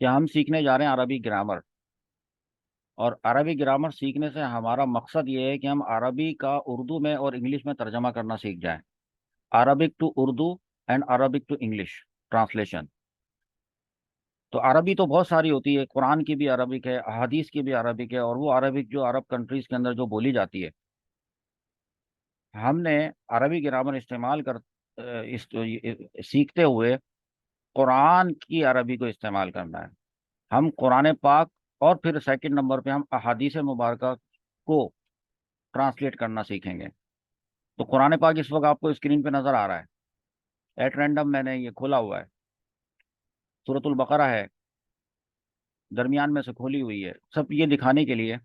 कि हम सीखने जा रहे हैं अरबी ग्रामर। और अरबी ग्रामर सीखने से हमारा मकसद ये है कि हम अरबी का उर्दू में और इंग्लिश में तर्जमा करना सीख जाएं। Arabic to Urdu and Arabic to English translation. तो अरबी तो बहुत सारी होती है, कुरान की भी अरबिक है, हदीस की भी अरबिक है, और वो अरबिक जो अरब कंट्रीज के अंदर जो बोली जाती है, हमने अरबी ग्रामर इस्तेमाल कर सीखते हुए कुरान की अरबी को इस्तेमाल करना है। हम कुरान पाक और फिर सेकंड नंबर पे हम अहादीस मुबारक को ट्रांसलेट करना सीखेंगे। तो कुरान पाक इस वक्त आपको स्क्रीन पे नजर आ रहा है। एट रैंडम मैंने ये खोला हुआ है, सूरतुल बकरा है, दरमियान में से खोली हुई है, सब ये दिखाने के लिए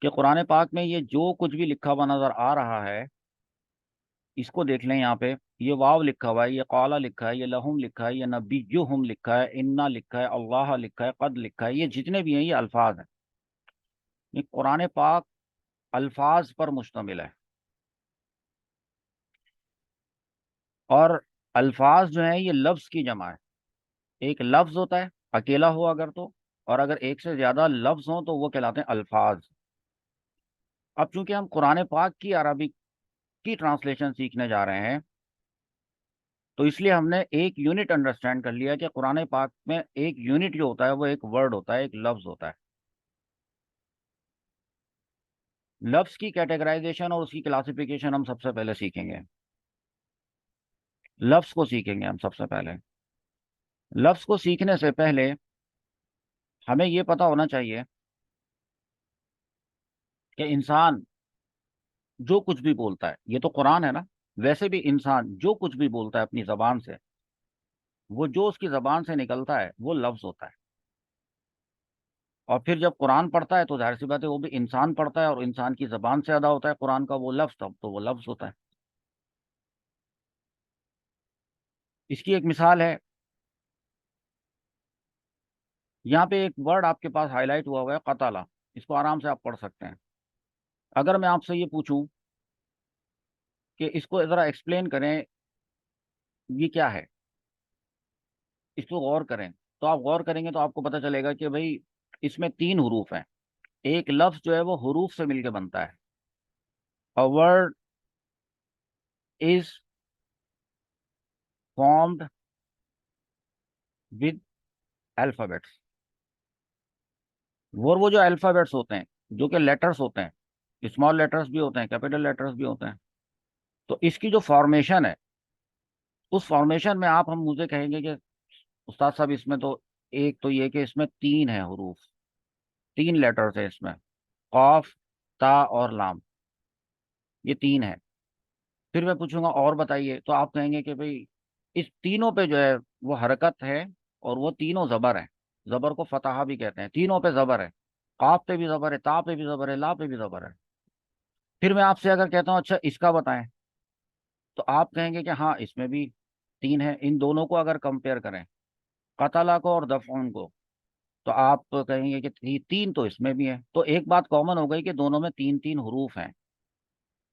कि कुरान पाक में ये जो कुछ भी लिखा हुआ नजर आ रहा है, इसको देख लें। यहाँ पे ये वाव लिखा हुआ है, ये काला लिखा है, ये लहुम लिखा है, ये नबीयुहुम लिखा है, इन्ना लिखा है, अल्लाह लिखा है, कद लिखा है। ये जितने भी हैं ये अल्फाज हैं। ये कुरान पाक अल्फाज पर मुश्तमिल है। और अल्फाज जो है ये लफ्ज की जमा है। एक लफ्ज होता है अकेला हो अगर तो, और अगर एक से ज्यादा लफ्ज हो तो वो कहलाते हैं अल्फाज। अब चूंकि हम कुरान पाक की अरबिक की ट्रांसलेशन सीखने जा रहे हैं, तो इसलिए हमने एक यूनिट अंडरस्टैंड कर लिया कि कुरान पाक में एक यूनिट जो होता है वो एक वर्ड होता है, एक लफ्ज होता है। लफ्ज की कैटेगराइजेशन और उसकी क्लासिफिकेशन हम सबसे पहले सीखेंगे। लफ्ज को सीखेंगे हम सबसे पहले। लफ्ज को सीखने से पहले हमें ये पता होना चाहिए कि इंसान जो कुछ भी बोलता है, ये तो कुरान है ना, वैसे भी इंसान जो कुछ भी बोलता है अपनी जबान से, वो जो उसकी जबान से निकलता है वो लफ्ज होता है। और फिर जब कुरान पढ़ता है तो जाहिर सी बात है वो भी इंसान पढ़ता है, और इंसान की जबान से अदा होता है कुरान का वो लफ्ज, तब तो वो लफ्ज होता है। इसकी एक मिसाल है, यहाँ पे एक वर्ड आपके पास हाईलाइट हुआ हुआ है, कताला। इसको आराम से आप पढ़ सकते हैं। अगर मैं आपसे ये पूछूं कि इसको ज़रा एक्सप्लेन करें, ये क्या है, इसको गौर करें, तो आप गौर करेंगे तो आपको पता चलेगा कि भाई इसमें तीन हरूफ हैं। एक लफ्ज जो है वो हरूफ से मिलकर बनता है। A word is formed with alphabets. वो जो अल्फाबेट्स होते हैं, जो कि लेटर्स होते हैं, स्मॉल लेटर्स भी होते हैं, कैपिटल लेटर्स भी होते हैं। तो इसकी जो फॉर्मेशन है, उस फॉर्मेशन में आप हम मुझे कहेंगे कि उस्ताद साहब इसमें तो एक तो ये कि इसमें तीन है हरूफ, तीन लेटर्स है इसमें, कॉफ, ता और लाम, ये तीन है। फिर मैं पूछूंगा और बताइए, तो आप कहेंगे कि भाई इस तीनों पे जो है वो हरकत है, और वो तीनों जबर है। जबर को फतहा भी कहते हैं, तीनों पे जबर है। काफ पे भी जबर है, ता पे भी जबर है, ला पे भी जबर है। फिर मैं आपसे अगर कहता हूँ अच्छा इसका बताएं, तो आप कहेंगे कि हाँ इसमें भी तीन है। इन दोनों को अगर कंपेयर करें, कतला को और दफऊन को, तो आप कहेंगे कि तीन तो इसमें भी है। तो एक बात कॉमन हो गई कि दोनों में तीन तीन हरूफ हैं।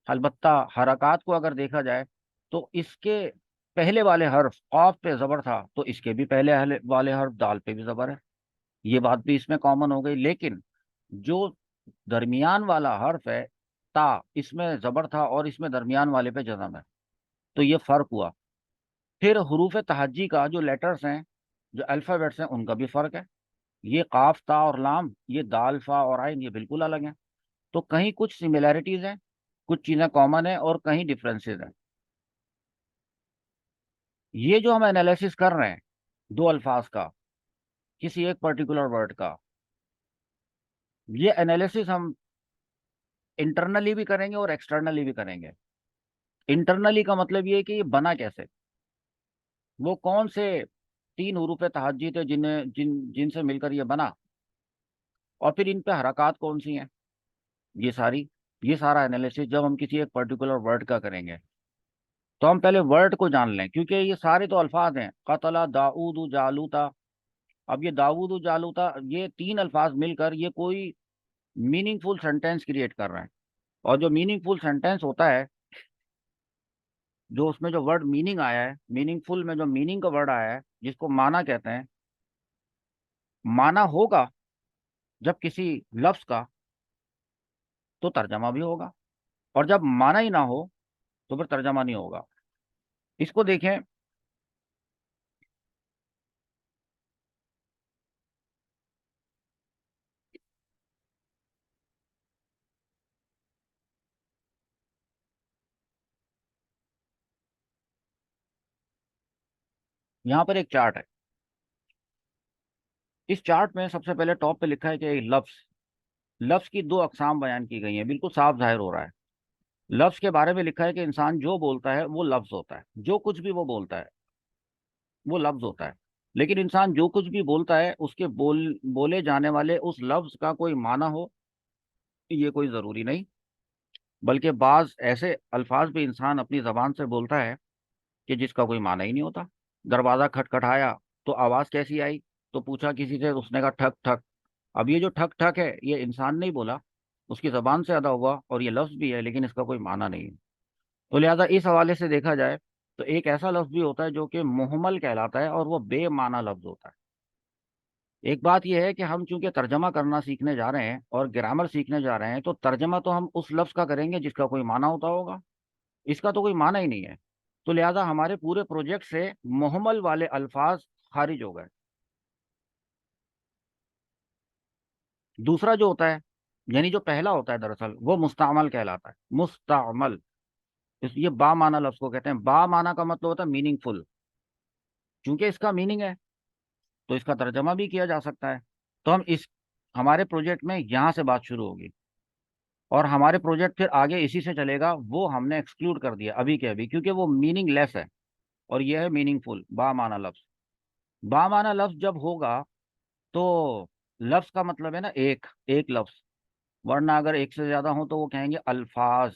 अलबत्ता हरकत को अगर देखा जाए तो इसके पहले वाले हर्फ कॉफ पे जबर था, तो इसके भी पहले वाले हर्फ दाल पे भी जबर है। ये बात भी इसमें कॉमन हो गई। लेकिन जो दरमियान वाला हर्फ है ता, इसमें जबर था और इसमें दरमियान वाले पे जज़म है। तो ये फर्क हुआ। फिर हरूफ तहज्जी का जो लेटर्स हैं, जो अल्फ़ाबेट्स हैं, उनका भी फर्क है। ये काफ ता और लाम, ये दाल फा और आइन, ये बिल्कुल अलग हैं। तो कहीं कुछ सिमिलैरिटीज हैं, कुछ चीज़ें कॉमन है, और कहीं डिफरेंसेस हैं। ये जो हम एनालिसिस कर रहे हैं दो अल्फाज का, किसी एक पर्टिकुलर वर्ड का, ये एनालिसिस हम इंटरनली भी करेंगे और एक्सटर्नली भी करेंगे। इंटरनली का मतलब ये है कि ये बना कैसे, वो कौन से तीन हरूफ तहज्जी थे जिनसे मिलकर ये बना, और फिर इन पे हरकत कौन सी हैं, ये सारा एनालिसिस जब हम किसी एक पर्टिकुलर वर्ड का करेंगे, तो हम पहले वर्ड को जान लें, क्योंकि ये सारे तो अल्फाज हैं। कतला दाऊद जालूता। अब ये दाऊद जालूता, ये तीन अल्फाज मिलकर ये कोई मीनिंगफुल सेंटेंस क्रिएट कर रहे हैं। और जो मीनिंगफुल सेंटेंस होता है, जो उसमें जो वर्ड मीनिंग आया है, मीनिंगफुल में जो मीनिंग का वर्ड आया है, जिसको माना कहते हैं, माना होगा जब किसी लफ्ज का, तो तर्जमा भी होगा, और जब माना ही ना हो तो फिर तर्जमा नहीं होगा। इसको देखें। यहाँ पर एक चार्ट है। इस चार्ट में सबसे पहले टॉप पे लिखा है कि लफ्ज, लफ्ज की दो अकसाम बयान की गई हैं, बिल्कुल साफ जाहिर हो रहा है। लफ्ज के बारे में लिखा है कि इंसान जो बोलता है वो लफ्ज होता है, जो कुछ भी वो बोलता है वो लफ्ज होता है। लेकिन इंसान जो कुछ भी बोलता है उसके बोले जाने वाले उस लफ्ज का कोई माना हो, ये कोई जरूरी नहीं। बल्कि बाज ऐसे अल्फाज भी इंसान अपनी जबान से बोलता है कि जिसका कोई माना ही नहीं होता। दरवाजा खटखटाया तो आवाज कैसी आई, तो पूछा किसी से, उसने कहा ठक ठक। अब ये जो ठक ठक है ये इंसान नहीं बोला, उसकी जबान से अदा हुआ, और ये लफ्ज भी है लेकिन इसका कोई माना नहीं है। तो लिहाजा इस हवाले से देखा जाए तो एक ऐसा लफ्ज भी होता है जो कि मुहम्मल कहलाता है, और वो बेमाना लफ्ज होता है। एक बात यह है कि हम चूंकि तर्जमा करना सीखने जा रहे हैं और ग्रामर सीखने जा रहे हैं, तो तर्जमा तो हम उस लफ्ज का करेंगे जिसका कोई माना होता होगा। इसका तो कोई माना ही नहीं है। तो लिहाजा हमारे पूरे प्रोजेक्ट से मुहम्मल वाले अल्फाज खारिज हो गए। दूसरा जो होता है, यानी जो पहला होता है दरअसल, वो मुस्तामल कहलाता है। मुस्तामल, ये बा माना लफ्ज को कहते हैं। बा माना का मतलब होता है मीनिंगफुल। चूंकि इसका मीनिंग है तो इसका तर्जमा भी किया जा सकता है। तो हम इस हमारे प्रोजेक्ट में यहाँ से बात शुरू होगी, और हमारे प्रोजेक्ट फिर आगे इसी से चलेगा। वो हमने एक्सक्लूड कर दिया अभी के अभी, क्योंकि वो मीनिंग लेस है, और यह है मीनिंगफुल बा माना लफ्ज। बा माना लफ्ज जब होगा तो लफ्ज का मतलब है ना एक, एक लफ्ज। वरना अगर एक से ज्यादा हो तो वो कहेंगे अल्फाज।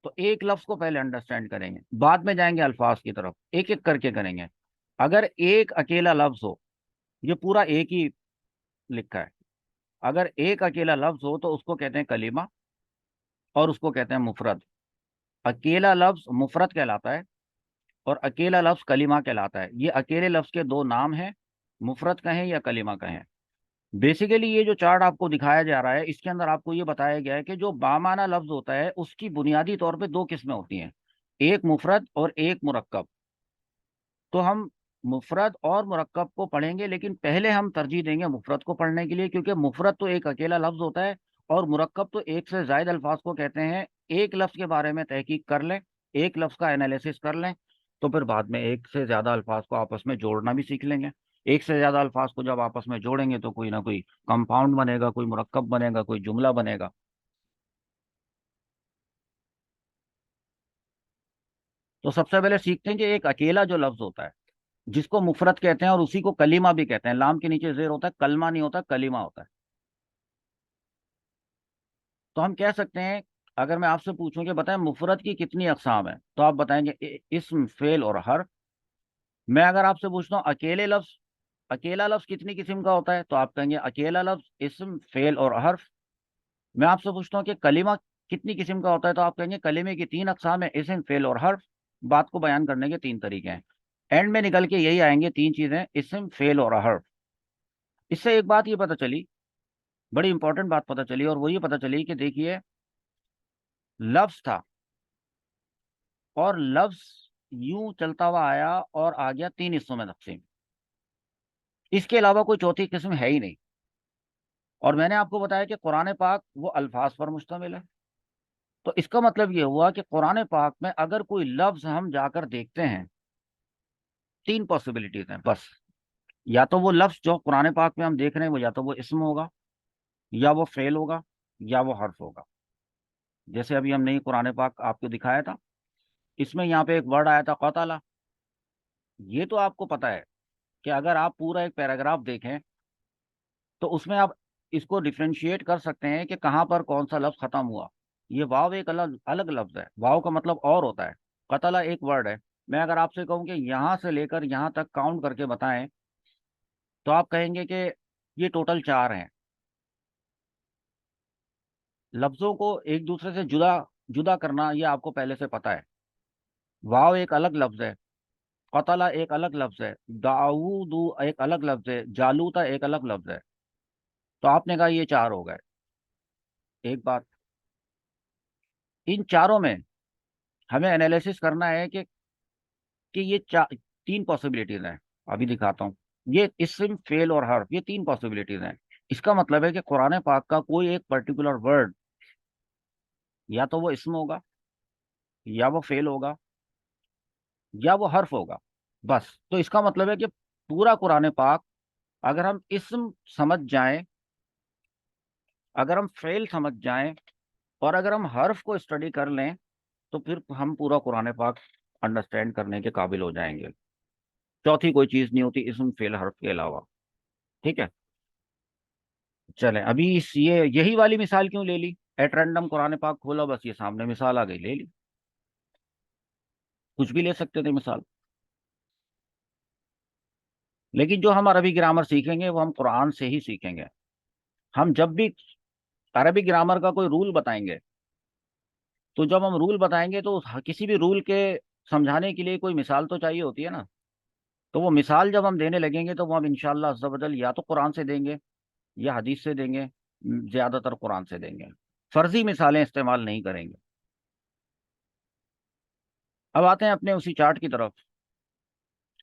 तो एक लफ्ज को पहले अंडरस्टैंड करेंगे, बाद में जाएंगे अल्फाज की तरफ, एक एक करके करेंगे। अगर एक अकेला लफ्ज हो, ये पूरा एक ही लिखा है, अगर एक अकेला लफ्ज हो तो उसको कहते हैं कलीमा, और उसको कहते हैं मुफरद। अकेला लफ्ज मुफरद कहलाता है, और अकेला लफ्ज कलीमा कहलाता है। ये अकेले लफ्ज के दो नाम हैं, मुफरद कहें या कलीमा कहें। बेसिकली ये जो चार्ट आपको दिखाया जा रहा है, इसके अंदर आपको ये बताया गया है कि जो बामाना लफ्ज होता है उसकी बुनियादी तौर पे दो किस्में होती हैं, एक मुफरद और एक मुरक्कब। तो हम मुफरद और मुरक्कब को पढ़ेंगे, लेकिन पहले हम तरजीह देंगे मुफरद को पढ़ने के लिए, क्योंकि मुफरद तो एक अकेला लफ्ज होता है, और मुरक्कब तो एक से ज्यादा अल्फाज को कहते हैं। एक लफ्ज के बारे में तहकीक कर लें, एक लफ्ज का एनालिसिस कर लें, तो फिर बाद में एक से ज्यादा अल्फाज को आपस में जोड़ना भी सीख लेंगे। एक से ज्यादा अल्फाज को जब आपस में जोड़ेंगे तो कोई ना कोई कंपाउंड बनेगा, कोई मुरक्कब बनेगा, कोई जुमला बनेगा। तो सबसे पहले सीखते हैं कि एक अकेला जो लफ्ज होता है जिसको मुफरत कहते हैं, और उसी को कलीमा भी कहते हैं। लाम के नीचे जेर होता है, कलमा नहीं होता, कलीमा होता है। तो हम कह सकते हैं, अगर मैं आपसे पूछूं कि बताएं मुफरत की कितनी अकसाम है, तो आप बताएंगे इस्म, फेल और हर्फ। मैं अगर आपसे पूछता हूँ अकेला लफ्ज कितनी किस्म का होता है, तो आप कहेंगे अकेला लफ्ज इस्म, फेल और हर्फ। मैं आपसे पूछता हूँ कि कलीमा कितनी किस्म का होता है, तो आप कहेंगे कलीमे की तीन अकसाम है, इस्म, फेल और हर्फ। बात को बयान करने के तीन तरीके हैं। एंड में निकल के यही आएंगे, तीन चीजें, इस्म, फेल और हर्फ। इससे एक बात ये पता चली, बड़ी इंपॉर्टेंट बात पता चली, और वो ये पता चली कि देखिए, लफ्ज था, और लफ्ज यूं चलता हुआ आया और आ गया तीन हिस्सों में तकसीम। इसके अलावा कोई चौथी किस्म है ही नहीं। और मैंने आपको बताया कि कुरान पाक वो अल्फाज पर मुश्तमिल है। तो इसका मतलब ये हुआ कि कुरान पाक में अगर कोई लफ्ज हम जाकर देखते हैं, तीन पॉसिबिलिटीज हैं बस। या तो वो लफ्ज जो कुरान पाक में हम देख रहे हैं वो या तो वो इस्म होगा, या वो फेल होगा, या वो हर्फ होगा। जैसे अभी हमने ये कुरान पाक आपको दिखाया था, इसमें यहाँ पे एक वर्ड आया था कौताला। ये तो आपको पता है कि अगर आप पूरा एक पैराग्राफ देखें तो उसमें आप इसको डिफ्रेंशिएट कर सकते हैं कि कहाँ पर कौन सा लफ्ज खत्म हुआ। ये वाव एक अलग अलग लफ्ज है, वाव का मतलब और होता है, कतला एक वर्ड है। मैं अगर आपसे कहूँ कि यहाँ से लेकर यहाँ तक काउंट करके बताएं, तो आप कहेंगे कि ये टोटल चार हैं। लफ्जों को एक दूसरे से जुदा जुदा करना ये आपको पहले से पता है। वाव एक अलग लफ्ज है, कतला एक अलग लफ्ज है, दाऊदू एक अलग लफ्ज है, जालूता एक अलग लफ्ज है। तो आपने कहा ये चार हो गए। एक बात, इन चारों में हमें एनालिसिस करना है कि ये तीन पॉसिबिलिटीज हैं। अभी दिखाता हूँ। ये इस्म, फेल और हर्फ, ये तीन पॉसिबिलिटीज हैं। इसका मतलब है कि कुरान पाक का कोई एक पर्टिकुलर वर्ड, या तो वो इस्म होगा, या वो फेल होगा, या वो हर्फ होगा। बस, तो इसका मतलब है कि पूरा कुरान पाक, अगर हम इस्म समझ जाएं, अगर हम फेल समझ जाएं, और अगर हम हर्फ को स्टडी कर लें, तो फिर हम पूरा कुरान पाक अंडरस्टैंड करने के काबिल हो जाएंगे। चौथी कोई चीज नहीं होती इस्म, फेल, हर्फ के अलावा। ठीक है। चले, अभी इस ये यही वाली मिसाल क्यों ले ली? एट रैंडम कुरान पाक खोला, बस ये सामने मिसाल आ गई, ले ली। कुछ भी ले सकते थे मिसाल। लेकिन जो हम अरबी ग्रामर सीखेंगे वो हम कुरान से ही सीखेंगे। हम जब भी अरबी ग्रामर का कोई रूल बताएंगे, तो जब हम रूल बताएंगे तो किसी भी रूल के समझाने के लिए कोई मिसाल तो चाहिए होती है ना। तो वो मिसाल जब हम देने लगेंगे, तो वो हम इंशाअल्लाह अज़्ज़ा वजल या तो कुरान से देंगे, या हदीस से देंगे। ज्यादातर कुरान से देंगे। फर्जी मिसालें इस्तेमाल नहीं करेंगे। अब आते हैं अपने उसी चार्ट की तरफ।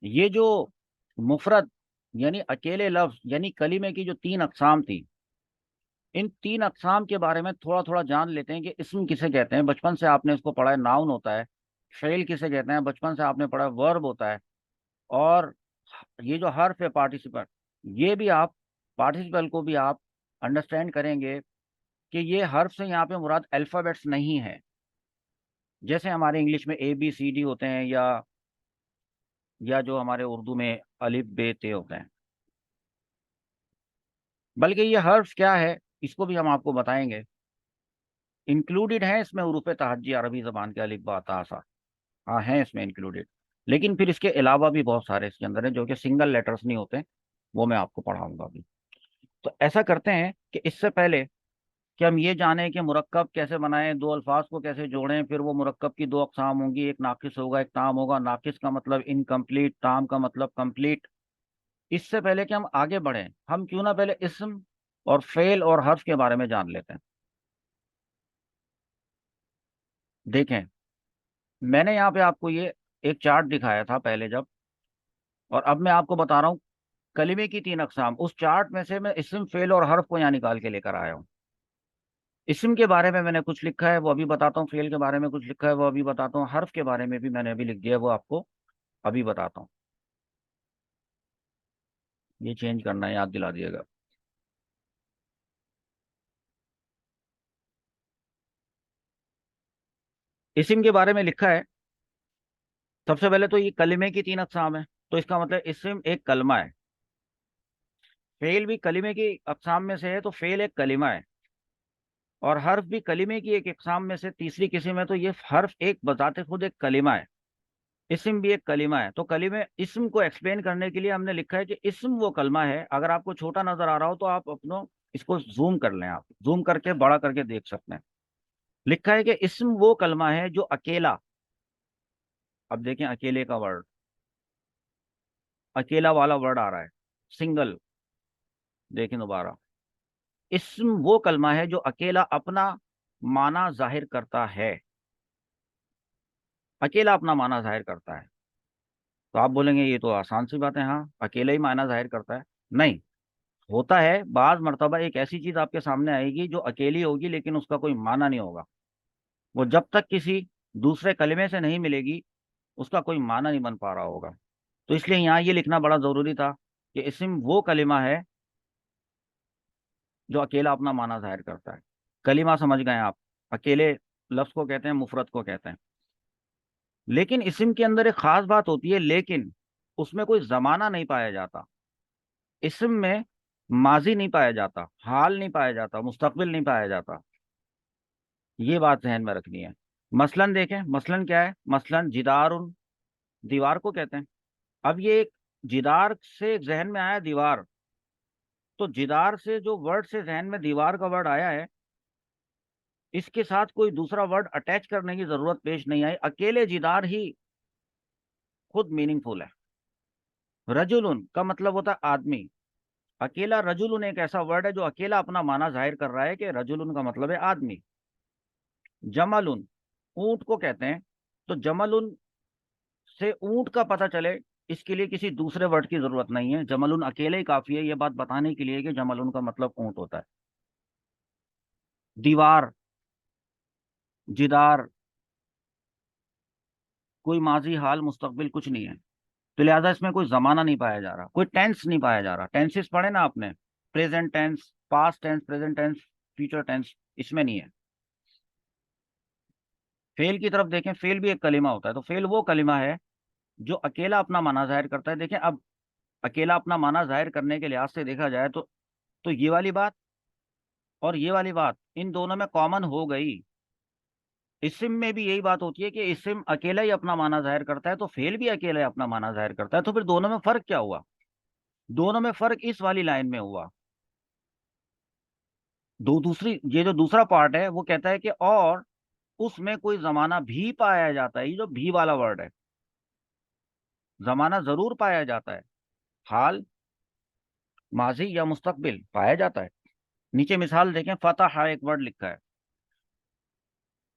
ये जो मुफरद, यानी अकेले लफ्ज, यानी कलीमे की जो तीन अकसाम थी, इन तीन अकसाम के बारे में थोड़ा थोड़ा जान लेते हैं कि इसम किसे कहते हैं। बचपन से आपने इसको पढ़ा है, नाउन होता है। फेल किसे कहते हैं, बचपन से आपने पढ़ा है, वर्ब होता है। और ये जो हर्फ है, पार्टिसिपल, ये भी आप, पार्टिसिपल को भी आप अंडरस्टैंड करेंगे कि ये हर्फ से यहाँ पे मुराद अल्फ़ाबेट्स नहीं है, जैसे हमारे इंग्लिश में ABCD होते हैं, या जो हमारे उर्दू में अलिफ बे ते होते हैं। बल्कि ये हर्फ क्या है, इसको भी हम आपको बताएंगे। इंक्लूडेड है इसमें हुरूफ तहज्जी, अरबी जबान के अलिफ बा ता सा। हाँ, है इसमें इंक्लूडेड। लेकिन फिर इसके अलावा भी बहुत सारे इसके अंदर हैं जो कि सिंगल लेटर्स नहीं होते। वो मैं आपको पढ़ाऊंगा अभी। तो ऐसा करते हैं कि इससे पहले कि हम ये जानें कि मुरक्कब कैसे बनाएं, दो अल्फाज को कैसे जोड़ें, फिर वो मुरक्कब की दो अकसाम होंगी, एक नाकिस होगा, एक ताम होगा। नाकिस का मतलब इनकम्प्लीट, ताम का मतलब कंप्लीट। इससे पहले कि हम आगे बढ़ें, हम क्यों ना पहले इस्म और फेल और हर्फ के बारे में जान लेते हैं। देखें, मैंने यहाँ पे आपको ये एक चार्ट दिखाया था पहले जब, और अब मैं आपको बता रहा हूँ कलिमे की तीन अकसाम। उस चार्ट में से मैं इस्म, फेल और हर्फ को यहाँ निकाल के लेकर आया हूँ। इस्म के बारे में मैंने कुछ लिखा है, वो अभी बताता हूँ। फेल के बारे में कुछ लिखा है, वो अभी बताता हूँ। हर्फ के बारे में भी मैंने अभी लिख दिया है, वो आपको अभी बताता हूँ। ये चेंज करना है, याद दिला दिएगा। इस्म के बारे में लिखा है, सबसे पहले तो ये कलिमे की तीन अकसाम है, तो इसका मतलब इस्म एक कलमा है। फेल भी कलिमे की अकसाम में से है, तो फेल एक कलिमा है। और हर्फ भी कलिमे की एक इकसाम में से तीसरी किस्म है, तो ये हर्फ एक बताते खुद एक कलिमा है। इस्म भी एक कलिमा है। तो कलिमे इस्म को एक्सप्लेन करने के लिए हमने लिखा है कि इस्म वो कलमा है। अगर आपको छोटा नजर आ रहा हो तो आप अपनो इसको जूम कर लें, आप जूम करके बड़ा करके देख सकते हैं। लिखा है कि इस्म वो कलमा है जो अकेला, अब देखें अकेले का वर्ड, अकेला वाला वर्ड आ रहा है, सिंगल। देखें दोबारा, इस्म वो कलमा है जो अकेला अपना माना जाहिर करता है। अकेला अपना माना जाहिर करता है। तो आप बोलेंगे ये तो आसान सी बात है, हाँ अकेला ही माना जाहिर करता है। नहीं, होता है बाज मर्तबा एक ऐसी चीज आपके सामने आएगी जो अकेली होगी, लेकिन उसका कोई माना नहीं होगा। वो जब तक किसी दूसरे कलिमे से नहीं मिलेगी, उसका कोई माना नहीं बन पा रहा होगा। तो इसलिए यहाँ ये लिखना बड़ा जरूरी था कि इस्म वो कलिमा है जो अकेला अपना माना जाहिर करता है। कलिमा समझ गए आप? अकेले लफ्ज को कहते हैं, मुफरत को कहते हैं। लेकिन इस्म के अंदर एक खास बात होती है, लेकिन उसमें कोई जमाना नहीं पाया जाता। इस्म में माजी नहीं पाया जाता, हाल नहीं पाया जाता, मुस्तकबिल नहीं पाया जाता। ये बात जहन में रखनी है। मसलन देखें, मसलन क्या है? मसलन जिदारुन, दीवार को कहते हैं। अब ये एक जिदार से जहन में आया दीवार, तो जिदार से जो वर्ड से जहन में दीवार का वर्ड आया है, इसके साथ कोई दूसरा वर्ड अटैच करने की जरूरत पेश नहीं आई। अकेले जिदार ही खुद मीनिंगफुल है। रजुलुन का मतलब होता है आदमी। अकेला रजुलुन एक ऐसा वर्ड है जो अकेला अपना माना जाहिर कर रहा है कि रजुलुन का मतलब है आदमी। जमलुन ऊंट को कहते हैं। तो जमलुन से ऊंट का पता चले, इसके लिए किसी दूसरे वर्ड की जरूरत नहीं है, जमलुन अकेले ही काफी है ये बात बताने के लिए कि जमलुन का मतलब ऊंट होता है। दीवार, जिदार, कोई माजी हाल मुस्तकबिल कुछ नहीं है। तो लिहाजा इसमें कोई जमाना नहीं पाया जा रहा, कोई टेंस नहीं पाया जा रहा। टेंसेस पढ़े ना आपने, present tense, past tense, present tense, future tense, इसमें नहीं है। फेल की तरफ देखें, फेल भी एक कलिमा होता है। तो फेल वो कलिमा है जो अकेला अपना माना जाहिर करता है। देखें अब, अकेला अपना माना जाहिर करने के लिहाज से देखा जाए तो ये वाली बात और ये वाली बात इन दोनों में कॉमन हो गई। इस्म में भी यही बात होती है कि इस्म अकेला ही अपना माना जाहिर करता है, तो फेल भी अकेला ही अपना माना जाहिर करता है। तो फिर दोनों में फर्क क्या हुआ? दोनों में फर्क इस वाली लाइन में हुआ। दो दूसरी, ये जो दूसरा पार्ट है वो कहता है कि और उसमें कोई जमाना भी पाया जाता है। ये जो भी वाला वर्ड है, जमाना जरूर पाया जाता है, हाल, माजी या मुस्तकबिल पाया जाता है। नीचे मिसाल देखें, फतह एक वर्ड लिखा है।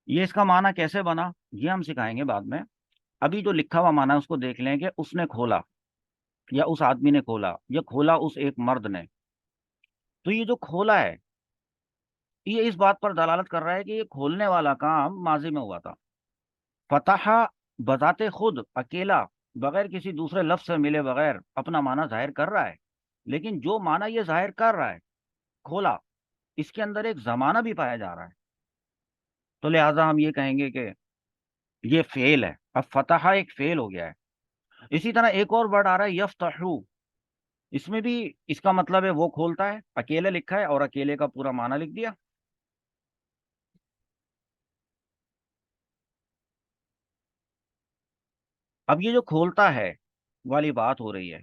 ये इसका माना कैसे बना ये हम सिखाएंगे बाद में। अभी जो लिखा हुआ माना है उसको देख लें कि उसने खोला या उस आदमी ने खोला, या खोला उस एक मर्द ने। तो ये जो खोला है, ये इस बात पर दलालत कर रहा है कि ये खोलने वाला काम माजी में हुआ था। फतह बजाते खुद अकेला, बगैर किसी दूसरे लफ्ज से मिले बगैर अपना माना जाहिर कर रहा है। लेकिन जो माना ये जाहिर कर रहा है, खोला, इसके अंदर एक जमाना भी पाया जा रहा है। तो लिहाजा हम ये कहेंगे कि ये फेल है। अब फतह एक फेल हो गया है। इसी तरह एक और वर्ड आ रहा है यफ्तहू। इसमें भी इसका मतलब है वो खोलता है, अकेले लिखा है और अकेले का पूरा माना लिख दिया। अब ये जो खोलता है वाली बात हो रही है,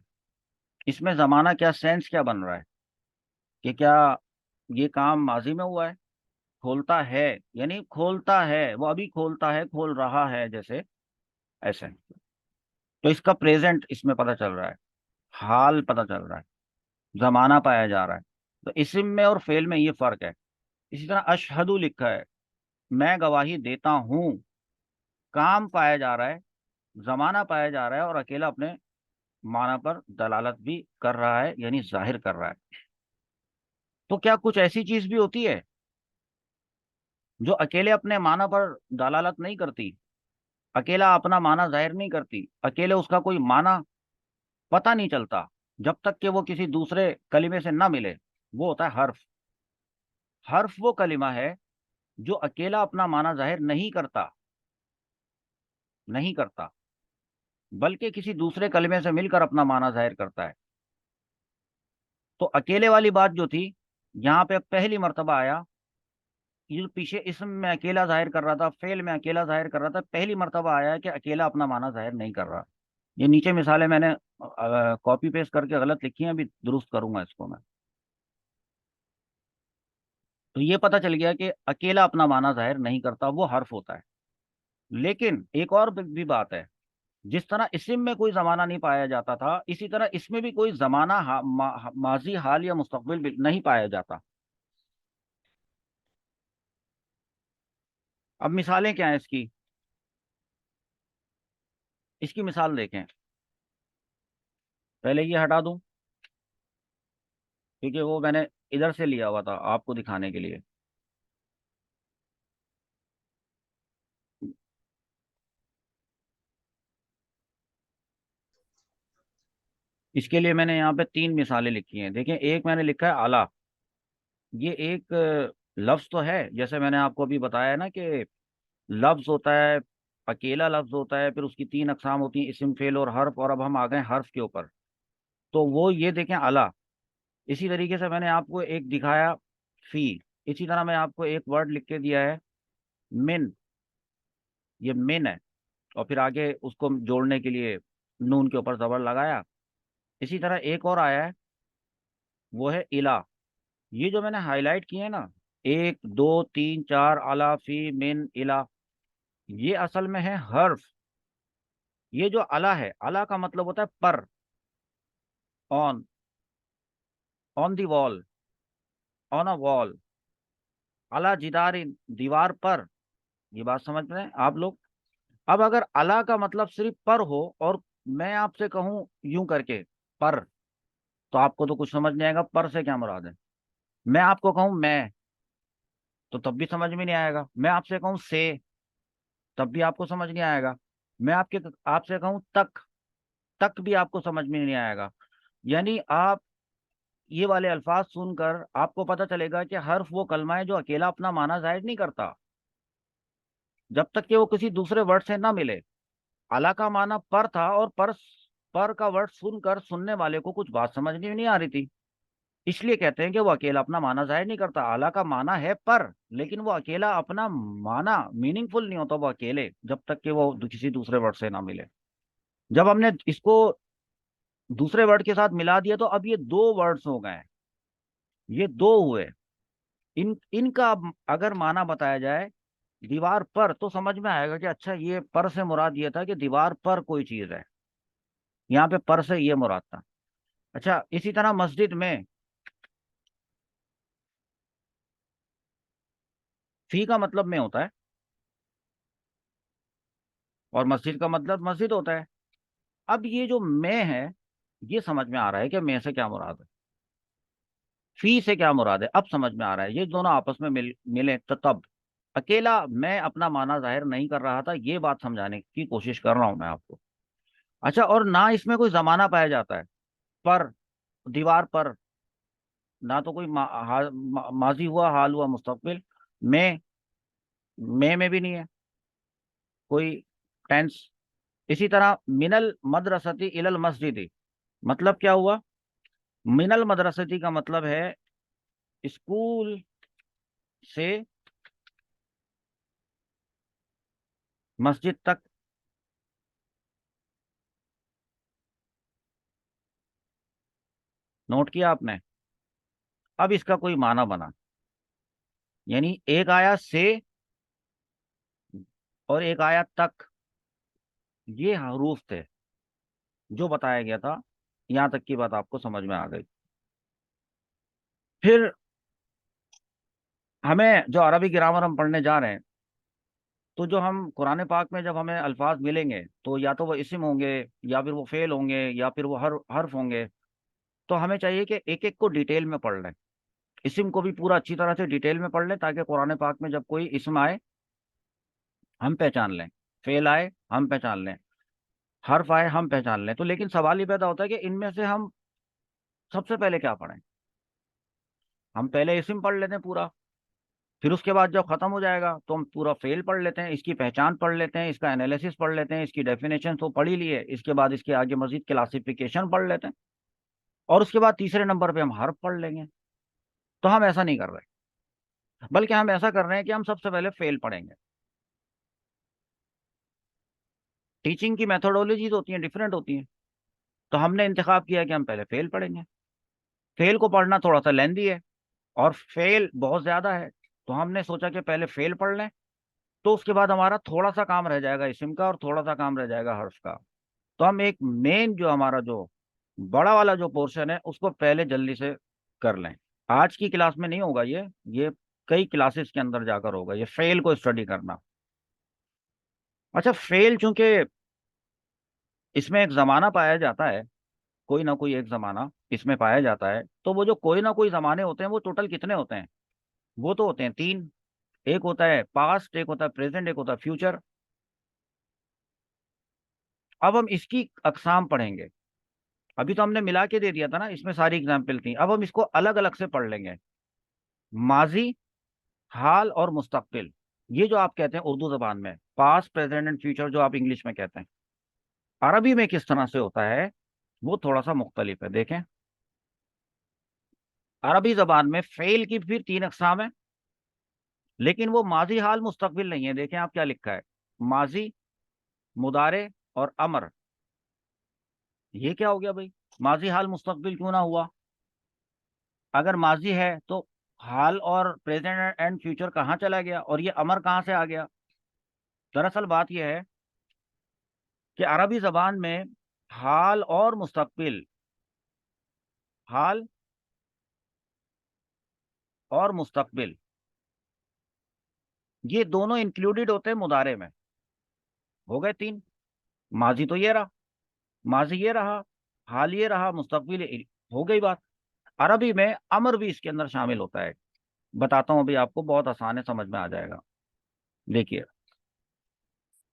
इसमें जमाना क्या, सेंस क्या बन रहा है कि क्या ये काम माजी में हुआ है? खोलता है यानी खोलता है, वो अभी खोलता है, खोल रहा है, जैसे ऐसे। तो इसका प्रेजेंट इसमें पता चल रहा है, हाल पता चल रहा है, जमाना पाया जा रहा है। तो इस्म में और फेल में ये फर्क है। इसी तरह अशहदु लिखा है, मैं गवाही देता हूं, काम पाया जा रहा है, जमाना पाया जा रहा है, और अकेला अपने माना पर दलालत भी कर रहा है, यानी जाहिर कर रहा है। तो क्या कुछ ऐसी चीज भी होती है जो अकेले अपने माना पर दलालत नहीं करती, अकेला अपना माना जाहिर नहीं करती, अकेले उसका कोई माना पता नहीं चलता जब तक कि वो किसी दूसरे कलिमे से ना मिले? वो होता है हर्फ। हर्फ वो कलिमा है जो अकेला अपना माना जाहिर नहीं करता, नहीं करता, बल्कि किसी दूसरे कलिमे से मिलकर अपना माना जाहिर करता है। तो अकेले वाली बात जो थी, यहाँ पे पहली मर्तबा आया। ये जो पीछे इसम में अकेला जाहिर कर रहा था, फेल में अकेला जाहिर कर रहा था, पहली मर्तबा आया है कि अकेला अपना माना जाहिर नहीं कर रहा। ये नीचे मिसालें मैंने कॉपी पेस्ट करके गलत लिखी हैं, अभी दुरुस्त करूंगा इसको मैं। तो ये पता चल गया कि अकेला अपना माना जाहिर नहीं करता, वो हर्फ होता है। लेकिन एक और भी बात है, जिस तरह इस्म में कोई जमाना नहीं पाया जाता था, इसी तरह इसमें भी कोई जमाना माजी हाल या मुस्तकबिल भी नहीं पाया जाता। अब मिसालें क्या हैं इसकी? इसकी मिसाल देखें। पहले ये हटा दूं क्योंकि वो मैंने इधर से लिया हुआ था आपको दिखाने के लिए। इसके लिए मैंने यहाँ पे तीन मिसालें लिखी हैं। देखें, एक मैंने लिखा है आला। ये एक लफ्ज तो है, जैसे मैंने आपको अभी बताया ना कि लफ्ज होता है, अकेला लफ्ज होता है, फिर उसकी तीन अकसाम होती हैं, इस्म, फेल और हर्फ। और अब हम आ गए हर्फ के ऊपर। तो वो ये देखें आला। इसी तरीके से मैंने आपको एक दिखाया फी। इसी तरह मैं आपको एक वर्ड लिख के दिया है मिन। ये मिन है, और फिर आगे उसको जोड़ने के लिए नून के ऊपर जबर लगाया। इसी तरह एक और आया है, वो है इला। ये जो मैंने हाईलाइट किए हैं ना, एक दो तीन चार, अला, फी, मिन, इला, ये असल में है हर्फ। ये जो अला है, अला का मतलब होता है पर, on, on the wall, on a wall, अला जिदारिन, दीवार पर। ये बात समझ रहे हैं आप लोग? अब अगर अला का मतलब सिर्फ पर हो, और मैं आपसे कहूं यूं करके पर, तो आपको तो कुछ समझ नहीं आएगा पर से क्या मुराद है। मैं आपको कहूं मैं, तो तब भी समझ में नहीं आएगा। मैं आपसे कहूं से, तब भी आपको समझ नहीं आएगा। मैं आपसे कहूं तक, तक भी आपको समझ में नहीं आएगा। यानी आप ये वाले अल्फाज सुनकर आपको पता चलेगा कि हर्फ वो कलमा है जो अकेला अपना माना जाहिर नहीं करता, जब तक कि वो किसी दूसरे वर्ड से ना मिले। अला का माना पर था, और पर का वर्ड सुनकर सुनने वाले को कुछ बात समझ में नहीं आ रही थी, इसलिए कहते हैं कि वो अकेला अपना माना जाहिर नहीं करता। अला का माना है पर, लेकिन वो अकेला अपना माना मीनिंगफुल नहीं होता वो अकेले, जब तक कि वो किसी दूसरे वर्ड से ना मिले। जब हमने इसको दूसरे वर्ड के साथ मिला दिया, तो अब ये दो वर्ड्स हो गए, ये दो हुए। इनका अब अगर माना बताया जाए दीवार पर, तो समझ में आएगा कि अच्छा ये पर से मुराद ये था कि दीवार पर कोई चीज है, यहाँ पे पर से ये मुराद था। अच्छा, इसी तरह मस्जिद में फी का मतलब में होता है, और मस्जिद का मतलब मस्जिद होता है। अब ये जो मैं है, ये समझ में आ रहा है कि मैं से क्या मुराद है, फी से क्या मुराद है, अब समझ में आ रहा है। ये दोनों आपस में मिले तो तब, अकेला मैं अपना माना जाहिर नहीं कर रहा था, ये बात समझाने की कोशिश कर रहा हूं मैं आपको। अच्छा, और ना इसमें कोई जमाना पाया जाता है, पर, दीवार पर, ना तो कोई माजी हुआ, हाल हुआ, मुस्तकबिल। मैं में भी नहीं है कोई टेंस। इसी तरह मिनल मदरसती इलल मस्जिदी, मतलब क्या हुआ? मिनल मदरसती का मतलब है स्कूल से मस्जिद तक। नोट किया आपने? अब इसका कोई माना बना, यानी एक आया से और एक आया तक, ये हरूफ थे जो बताया गया था। यहां तक की बात आपको समझ में आ गई। फिर हमें जो अरबी ग्रामर हम पढ़ने जा रहे हैं, तो जो हम कुरान पाक में जब हमें अल्फाज मिलेंगे, तो या तो वो इस्म होंगे, या फिर वो फेल होंगे, या फिर वो हर्फ होंगे। तो हमें चाहिए कि एक एक को डिटेल में पढ़ लें, इस्म को भी पूरा अच्छी तरह से डिटेल में पढ़ लें, ताकि कुरान पाक में जब कोई इस्म आए हम पहचान लें, फेल आए हम पहचान लें, हर्फ आए हम पहचान लें। तो लेकिन सवाल ये पैदा होता है कि इनमें से हम सबसे पहले क्या पढ़ें? हम पहले इस्म पढ़ लेते हैं पूरा, फिर उसके बाद जब खत्म हो जाएगा तो हम पूरा फेल पढ़ लेते हैं, इसकी पहचान पढ़ लेते हैं, इसका एनालिसिस पढ़ लेते हैं, इसकी डेफिनेशन तो पढ़ ही लिए, इसके बाद इसके आगे मजीद क्लासिफिकेशन पढ़ लेते हैं, और उसके बाद तीसरे नंबर पे हम हर्फ पढ़ लेंगे। तो हम ऐसा नहीं कर रहे, बल्कि हम ऐसा कर रहे हैं कि हम सबसे पहले फेल पढ़ेंगे। टीचिंग की मेथोडोलॉजीज होती हैं, डिफरेंट होती हैं। तो हमने इंतखाब किया कि हम पहले फेल पढ़ेंगे। फेल को पढ़ना थोड़ा सा लेंदी है, और फेल बहुत ज्यादा है, तो हमने सोचा कि पहले फेल पढ़ लें। तो उसके बाद हमारा थोड़ा सा काम रह जाएगा इस्म का, और थोड़ा सा काम रह जाएगा हर्फ का। तो हम एक मेन जो हमारा जो बड़ा वाला जो पोर्शन है उसको पहले जल्दी से कर लें। आज की क्लास में नहीं होगा ये कई क्लासेस के अंदर जाकर होगा ये फेल को स्टडी करना। अच्छा, फेल चूंकि इसमें एक जमाना पाया जाता है, कोई ना कोई एक जमाना इसमें पाया जाता है, तो वो जो कोई ना कोई जमाने होते हैं वो टोटल कितने होते हैं? वो तो होते हैं तीन। एक होता है पास्ट, एक होता है प्रेजेंट, एक होता है फ्यूचर। अब हम इसकी अकसाम पढ़ेंगे। अभी तो हमने मिला के दे दिया था ना, इसमें सारी एग्जाम्पल थी, अब हम इसको अलग अलग से पढ़ लेंगे। माजी, हाल और मुस्तकबिल, ये जो आप कहते हैं उर्दू जबान में पास्ट प्रेजेंट एंड फ्यूचर, जो आप इंग्लिश में कहते हैं, अरबी में किस तरह से होता है वो थोड़ा सा मुख्तलिफ है। देखें, अरबी जबान में फेल की फिर तीन अकसाम है, लेकिन वो माजी, हाल, मुस्तकबिल नहीं है। देखें आप क्या लिखा है, माजी, मुदारे और अमर। ये क्या हो गया भाई? माजी, हाल, मुस्तकबिल क्यों ना हुआ? अगर माजी है तो हाल और प्रेजेंट एंड फ्यूचर कहाँ चला गया, और ये अमर कहाँ से आ गया? दरअसल बात यह है कि अरबी जबान में हाल और मुस्तकबिल, हाल और मुस्तकबिल, ये दोनों इंक्लूडेड होते हैं मुदारे में। हो गए तीन। माजी तो ये रहा, माजी ये रहा, हाल ये रहा, मुस्तकबिल हो गई बात। अरबी में अमर भी इसके अंदर शामिल होता है। बताता हूं अभी आपको, बहुत आसान है, समझ में आ जाएगा। देखिए,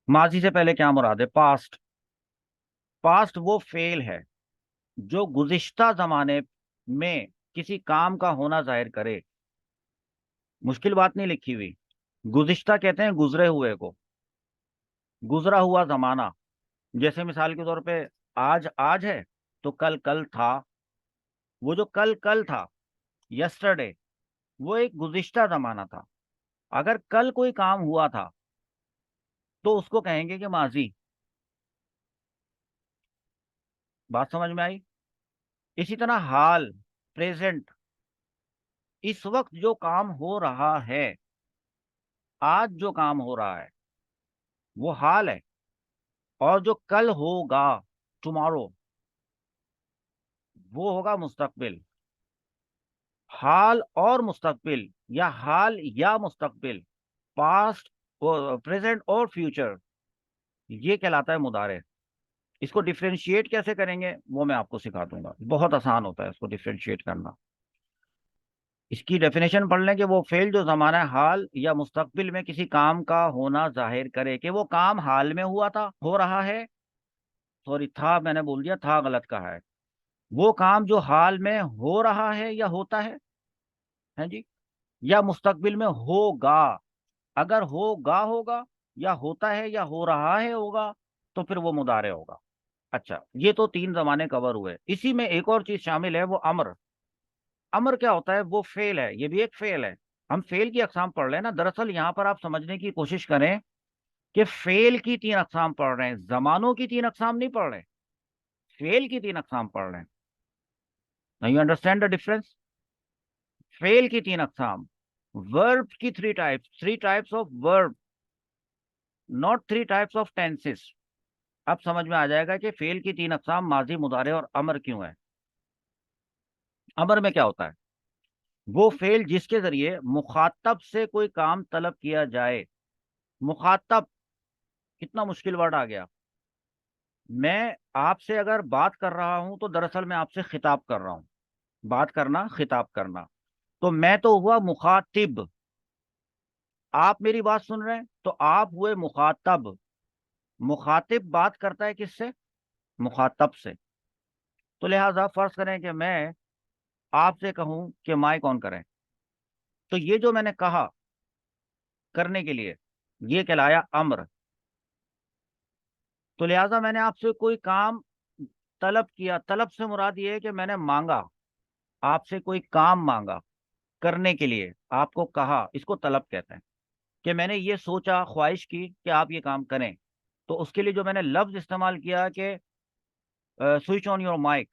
माजी से पहले क्या मुराद है? पास्ट। पास्ट वो फेल है जो गुज़िश्ता जमाने में किसी काम का होना जाहिर करे। मुश्किल बात नहीं लिखी हुई। गुज़िश्ता कहते हैं गुजरे हुए को, गुजरा हुआ जमाना। जैसे मिसाल के तौर पे आज आज है तो कल कल था। वो जो कल कल था, यस्टरडे, वो एक गुज़िश्ता जमाना था। अगर कल कोई काम हुआ था तो उसको कहेंगे कि माजी। बात समझ में आई? इसी तरह हाल, प्रेजेंट, इस वक्त जो काम हो रहा है, आज जो काम हो रहा है, वो हाल है। और जो कल होगा, टुमारो, वो होगा मुस्तकबिल। हाल और मुस्तकबिल, या हाल या मुस्तकबिल, पास्ट, प्रेजेंट और फ्यूचर, ये कहलाता है मुदारे। इसको डिफरेंशिएट कैसे करेंगे वो मैं आपको सिखा दूंगा, बहुत आसान होता है इसको डिफरेंशिएट करना। इसकी डेफिनेशन पढ़ लें कि वो फेल जो जमाना हाल या मुस्तकबिल में किसी काम का होना जाहिर करे कि वो काम हाल में हुआ था, हो रहा है। सॉरी, था मैंने बोल दिया, था गलत कहा है। वो काम जो हाल में हो रहा है या होता है जी, या मुस्तकबिल में होगा। अगर होगा होगा, या होता है या हो रहा है होगा, तो फिर वो मुदारे होगा। अच्छा, ये तो तीन जमाने कवर हुए। इसी में एक और चीज शामिल है, वो अमर। अमर क्या होता है? वो फेल है, ये भी एक फेल है। हम फेल की अकसाम पढ़ रहे हैं ना, दरअसल यहाँ पर आप समझने की कोशिश करें कि फेल की तीन अकसाम पढ़ रहे हैं, जमानों की तीन अकसाम नहीं पढ़ रहे, फेल की तीन अकसाम पढ़ रहे हैं। Now you understand the difference? Fail की तीन अकसाम, वर्ब की three types, three types of verb, not three types of tenses. अब समझ में आ जाएगा कि फेल की तीन अकसाम माजी, मुदारे और अमर क्यों है। अमर में क्या होता है? वो फेल जिसके जरिए मुखातब से कोई काम तलब किया जाए। मुखातब, कितना मुश्किल वर्ड आ गया। मैं आपसे अगर बात कर रहा हूं तो दरअसल मैं आपसे खिताब कर रहा हूं। बात करना, खिताब करना, तो मैं तो हुआ मुखातिब। आप मेरी बात सुन रहे हैं तो आप हुए मुखातब। मुखातिब बात करता है किससे? मुखातब से। तो लिहाजा फर्ज करें कि मैं आपसे कहूं कि माइक ऑन करें, तो ये जो मैंने कहा करने के लिए, ये कहलाया अम्र। तो लिहाजा मैंने आपसे कोई काम तलब किया। तलब से मुराद ये है कि मैंने मांगा, आपसे कोई काम मांगा करने के लिए, आपको कहा, इसको तलब कहते हैं। कि मैंने ये सोचा, ख्वाहिश की कि आप ये काम करें, तो उसके लिए जो मैंने लफ्ज इस्तेमाल किया कि स्विच ऑन योर माइक,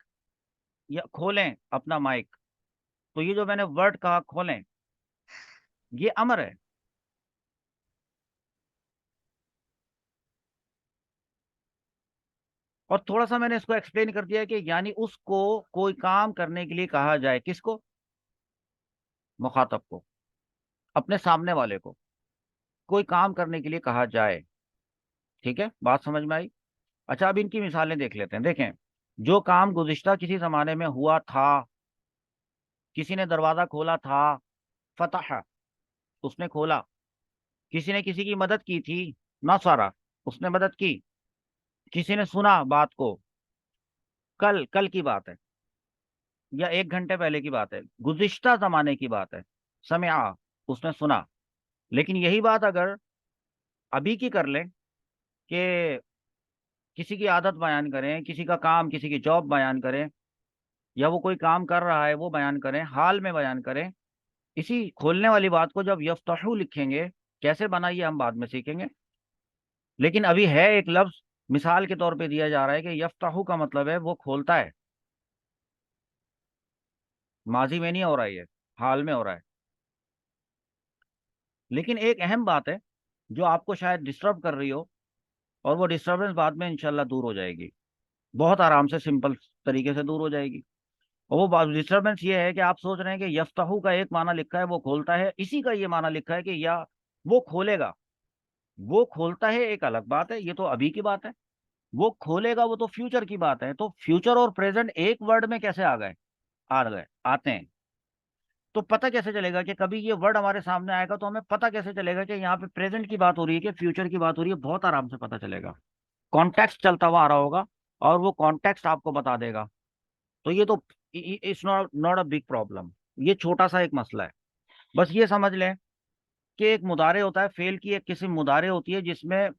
या खोलें अपना माइक, तो ये जो मैंने वर्ड कहा खोलें, ये अमर है। और थोड़ा सा मैंने इसको एक्सप्लेन कर दिया कि यानी उसको कोई काम करने के लिए कहा जाए, किसको? मुखातब को, अपने सामने वाले को कोई काम करने के लिए कहा जाए। ठीक है, बात समझ में आई? अच्छा, अब इनकी मिसालें देख लेते हैं। देखें, जो काम गुज़िश्ता किसी जमाने में हुआ था, किसी ने दरवाजा खोला था, फतह, उसने खोला। किसी ने किसी की मदद की थी, नसरा, उसने मदद की। किसी ने सुना बात को, कल कल की बात है, या एक घंटे पहले की बात है, गुज़िश्ता जमाने की बात है। समया, उसने सुना। लेकिन यही बात अगर अभी की कर लें कि किसी की आदत बयान करें, किसी का काम, किसी की जॉब बयान करें, या वो कोई काम कर रहा है वो बयान करें, हाल में बयान करें, इसी खोलने वाली बात को जब यफ्तहू लिखेंगे, कैसे बनाइए हम बाद में सीखेंगे। लेकिन अभी है एक लफ्ज मिसाल के तौर पे दिया जा रहा है कि यफ्तहू का मतलब है वो खोलता है। माजी में नहीं हो रहा है ये, हाल में हो रहा है। लेकिन एक अहम बात है जो आपको शायद डिस्टर्ब कर रही हो, और वो डिस्टरबेंस बाद में इंशाल्लाह दूर हो जाएगी, बहुत आराम से, सिंपल तरीके से दूर हो जाएगी। और वो डिस्टरबेंस ये है कि आप सोच रहे हैं कि यफ्ताहू का एक माना लिखा है वो खोलता है, इसी का ये माना लिखा है कि या वो खोलेगा। वो खोलता है एक अलग बात है, ये तो अभी की बात है। वो खोलेगा वो तो फ्यूचर की बात है। तो फ्यूचर और प्रेजेंट एक वर्ड में कैसे आ गए आते हैं? तो पता कैसे चलेगा कि कभी ये वर्ड हमारे सामने आएगा, तो हमें पता कैसे चलेगा कि यहाँ पे प्रेजेंट की बात हो रही है कि फ्यूचर की बात हो रही है? बहुत आराम से पता चलेगा। कॉन्टेक्स्ट चलता हुआ आ रहा होगा और वो कॉन्टेक्स्ट आपको बता देगा। तो ये तो it's not not a big problem, ये छोटा सा एक मसला है। बस ये समझ लें कि एक मुदारे होता है, फेल की एक किस्म मुदारे होती है जिसमें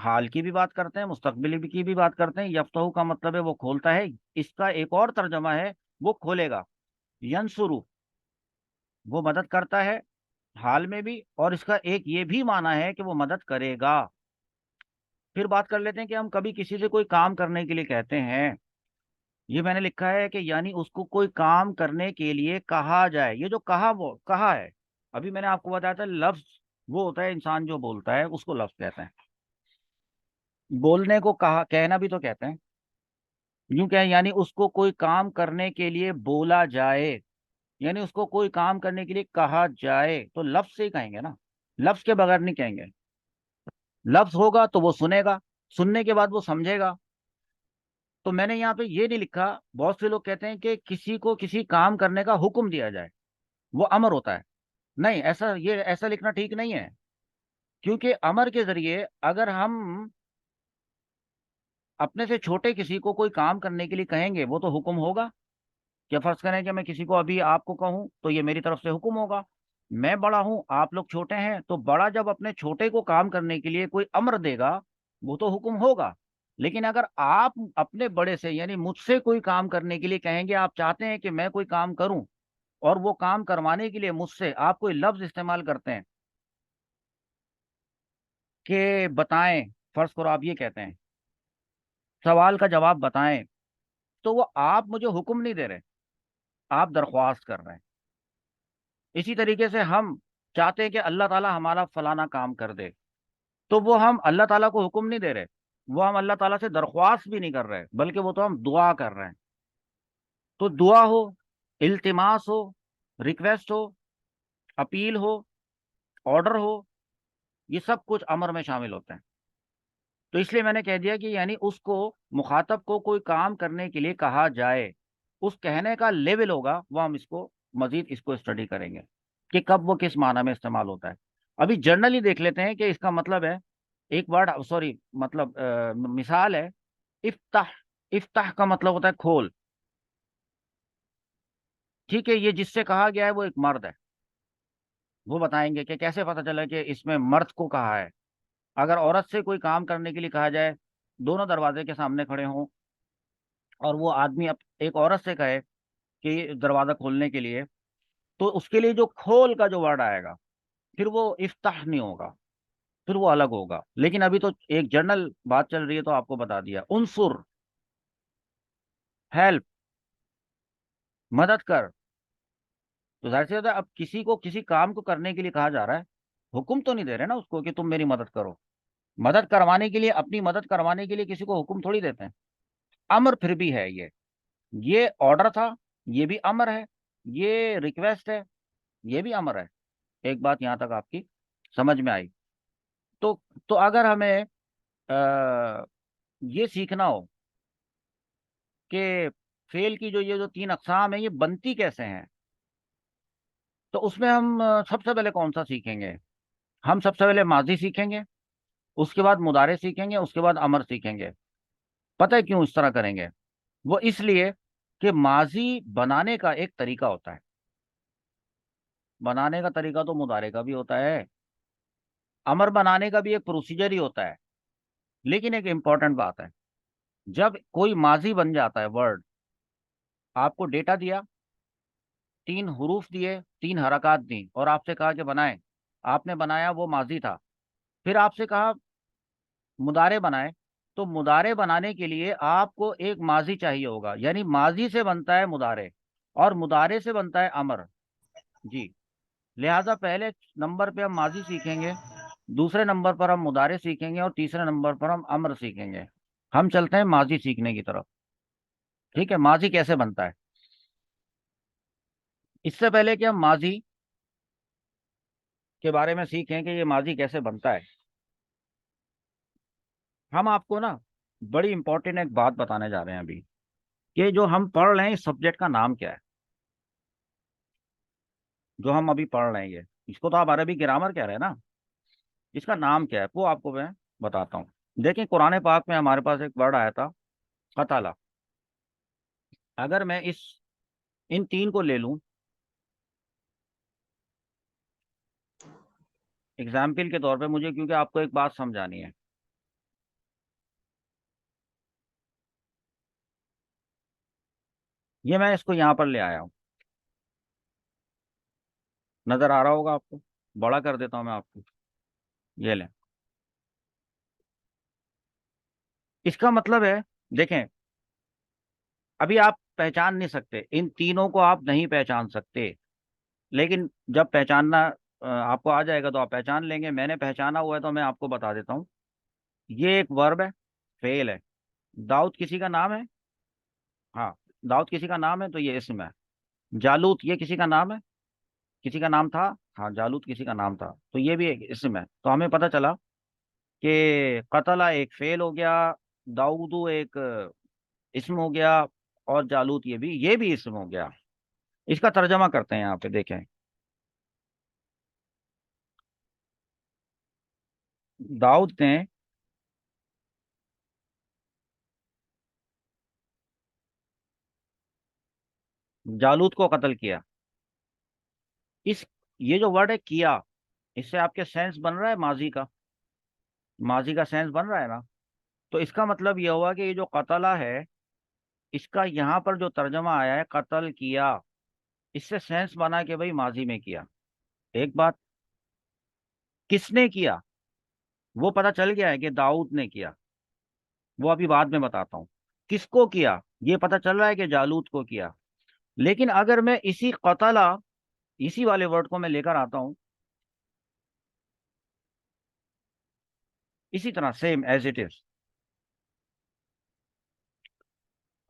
हाल की भी बात करते हैं, मुस्तकबिल की भी बात करते हैं। यफ्तहू का मतलब है वो खोलता है, इसका एक और तर्जमा है वो खोलेगा। यंसुरु, वो मदद करता है हाल में भी, और इसका एक ये भी माना है कि वो मदद करेगा। फिर बात कर लेते हैं कि हम कभी किसी से कोई काम करने के लिए कहते हैं, ये मैंने लिखा है कि यानी उसको कोई काम करने के लिए कहा जाए। ये जो कहा, वो कहा है, अभी मैंने आपको बताया था लफ्ज वो होता है, इंसान जो बोलता है उसको लफ्ज कहते हैं। बोलने को कहा, कहना भी तो कहते हैं। यूं कहें यानी उसको कोई काम करने के लिए बोला जाए, यानी उसको कोई काम करने के लिए कहा जाए, तो लफ्ज से ही कहेंगे ना, लफ्ज के बगैर नहीं कहेंगे। लफ्ज होगा तो वो सुनेगा, सुनने के बाद वो समझेगा। तो मैंने यहाँ पे ये नहीं लिखा, बहुत से लोग कहते हैं कि किसी को किसी काम करने का हुक्म दिया जाए, वो अमर होता है। नहीं, ऐसा लिखना ठीक नहीं है। क्योंकि अमर के जरिए अगर हम अपने से छोटे किसी को कोई काम करने के लिए कहेंगे, वो तो हुक्म होगा। क्या फर्ज करें कि मैं किसी को अभी आपको कहूं तो ये मेरी तरफ से हुक्म होगा। मैं बड़ा हूं, आप लोग छोटे हैं, तो बड़ा जब अपने छोटे को काम करने के लिए कोई अमर देगा, वो तो हुक्म होगा। लेकिन अगर आप अपने बड़े से यानी मुझसे कोई काम करने के लिए कहेंगे, आप चाहते हैं कि मैं कोई काम करूं, और वो काम करवाने के लिए मुझसे आप कोई लफ्ज इस्तेमाल करते हैं कि बताएं, फर्ज करो आप ये कहते हैं सवाल का जवाब बताएं, तो वो आप मुझे हुक्म नहीं दे रहे, आप दरख्वास्त कर रहे हैं। इसी तरीके से हम चाहते हैं कि अल्लाह ताला हमारा फलाना काम कर दे, तो वो हम अल्लाह ताला को हुक्म नहीं दे रहे, वो हम अल्लाह ताला से दरख्वास्त भी नहीं कर रहे, बल्कि वो तो हम दुआ कर रहे हैं। तो दुआ हो, इल्तिमास हो, रिक्वेस्ट हो, अपील हो, ऑर्डर हो, ये सब कुछ अमर में शामिल होते हैं। तो इसलिए मैंने कह दिया कि यानी उसको, मुखातब को कोई काम करने के लिए कहा जाए, उस कहने का लेवल होगा वो, हम इसको मजीद इसको स्टडी करेंगे कि कब वो किस माना में इस्तेमाल होता है। अभी जर्नली देख लेते हैं कि इसका मतलब है, एक वर्ड, सॉरी, मतलब मिसाल है, इफ्ताह। इफ्ताह का मतलब होता है खोल। ठीक है, ये जिससे कहा गया है वो एक मर्द है। वो बताएंगे कि कैसे पता चला कि इसमें मर्द को कहा है। अगर औरत से कोई काम करने के लिए कहा जाए, दोनों दरवाजे के सामने खड़े हों, और वो आदमी एक औरत से कहे कि दरवाजा खोलने के लिए, तो उसके लिए जो खोल का जो वर्ड आएगा, फिर वो इफ्ताह नहीं होगा, फिर वो अलग होगा। लेकिन अभी तो एक जनरल बात चल रही है, तो आपको बता दिया। उनसुर, हेल्प, मदद कर। तो जाहिर सी बात है, अब किसी को किसी काम को करने के लिए कहा जा रहा है, हुक्म तो नहीं दे रहे ना उसको कि तुम मेरी मदद करो। मदद करवाने के लिए, अपनी मदद करवाने के लिए किसी को हुक्म थोड़ी देते हैं। अमर फिर भी है ये ऑर्डर था, ये भी अमर है। ये रिक्वेस्ट है, ये भी अमर है। एक बात यहां तक आपकी समझ में आई? तो तो अगर हमें आ, ये सीखना हो कि फेल की जो ये जो तीन अकसाम है ये बनती कैसे हैं, तो उसमें हम सबसे पहले कौन सा सीखेंगे? हम सबसे पहले माजी सीखेंगे, उसके बाद मुदारे सीखेंगे, उसके बाद अमर सीखेंगे। पता है क्यों इस तरह करेंगे? वो इसलिए कि माजी बनाने का एक तरीका होता है, बनाने का तरीका तो मुदारे का भी होता है, अमर बनाने का भी एक प्रोसीजर ही होता है। लेकिन एक इंपॉर्टेंट बात है, जब कोई माजी बन जाता है वर्ड, आपको डेटा दिया, तीन हरूफ दिए, तीन हरकत दी, और आपसे कहा कि बनाए, आपने बनाया, वो माजी था। फिर आपसे कहा मुदारे बनाए, तो मुदारे बनाने के लिए आपको एक माजी चाहिए होगा, यानी माजी से बनता है मुदारे, और मुदारे से बनता है अमर। जी, लिहाजा पहले नंबर पे हम माजी सीखेंगे, दूसरे नंबर पर हम मुदारे सीखेंगे और तीसरे नंबर पर हम अम्र सीखेंगे। हम चलते हैं माजी सीखने की तरफ। ठीक है, माजी कैसे बनता है। इससे पहले कि हम माजी के बारे में सीखें कि ये माजी कैसे बनता है, हम आपको ना बड़ी इंपॉर्टेंट एक बात बताने जा रहे हैं अभी, कि जो हम पढ़ रहे हैं इस सब्जेक्ट का नाम क्या है। जो हम अभी पढ़ रहे हैं ये, इसको तो आप अरबी ग्रामर कह रहे हैं ना, इसका नाम क्या है वो आपको मैं बताता हूँ। देखिए कुरान पाक में हमारे पास एक वर्ड आया था, कताला। अगर मैं इस इन तीन को ले लूं एग्जाम्पल के तौर पे, मुझे क्योंकि आपको एक बात समझानी है। ये मैं इसको यहाँ पर ले आया हूँ, नजर आ रहा होगा आपको। बड़ा कर देता हूँ मैं आपको, ये लें। इसका मतलब है, देखें, अभी आप पहचान नहीं सकते, इन तीनों को आप नहीं पहचान सकते, लेकिन जब पहचानना आपको आ जाएगा तो आप पहचान लेंगे। मैंने पहचाना हुआ है तो मैं आपको बता देता हूँ। ये एक वर्ब है, फेल है। दाऊद किसी का नाम है। हाँ, दाऊद किसी का नाम है तो ये इसम है। जालूत ये किसी का नाम है, किसी का नाम था। हाँ, जालूत किसी का नाम था, तो ये भी एक इसम है। तो हमें पता चला कि कतला एक फेल हो गया, दाऊदू एक इसम हो गया, और जालूत ये भी इसम हो गया। इसका तर्जमा करते हैं, यहाँ पे देखें। दाऊद ने जालूत को कत्ल किया। इस ये जो वर्ड है किया, इससे आपके सेंस बन रहा है माजी का। माजी का सेंस बन रहा है ना। तो इसका मतलब यह हुआ कि ये जो कतला है, इसका यहाँ पर जो तर्जमा आया है कत्ल किया, इससे सेंस बना कि भाई माजी में किया। एक बात, किसने किया वो पता चल गया है कि दाऊद ने किया, वो अभी बाद में बताता हूँ। किसको किया ये पता चल रहा है कि जालूत को किया। लेकिन अगर मैं इसी कतला, इसी वाले वर्ड को मैं लेकर आता हूँ इसी तरह सेम एज इट इज,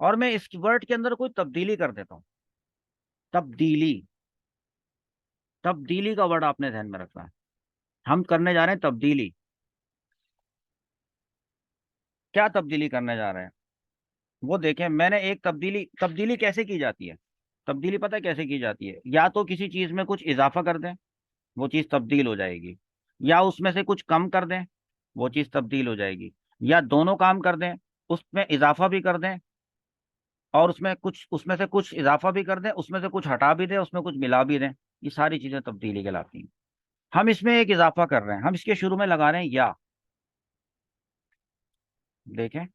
और मैं इस वर्ड के अंदर कोई तब्दीली कर देता हूँ। तब्दीली, तब्दीली का वर्ड आपने ध्यान में रखना है। हम करने जा रहे हैं तब्दीली। क्या तब्दीली करने जा रहे हैं वो देखें। मैंने एक तब्दीली, तब्दीली कैसे की जाती है। तब्दीली पता है कैसे की जाती है, या तो किसी चीज में कुछ इजाफा कर दें, वो चीज तब्दील हो जाएगी। या उसमें से कुछ कम कर दें, वो चीज तब्दील हो जाएगी। या दोनों काम कर दें, उसमें इजाफा भी कर दें, और उसमें से कुछ इजाफा भी कर दें, उसमें से कुछ हटा भी दें, उसमें कुछ मिला भी दें। ये सारी चीजें तब्दीली कहलाती हैं। हम इसमें एक इजाफा कर रहे हैं, हम इसके शुरू में लगा रहे हैं या। देखें,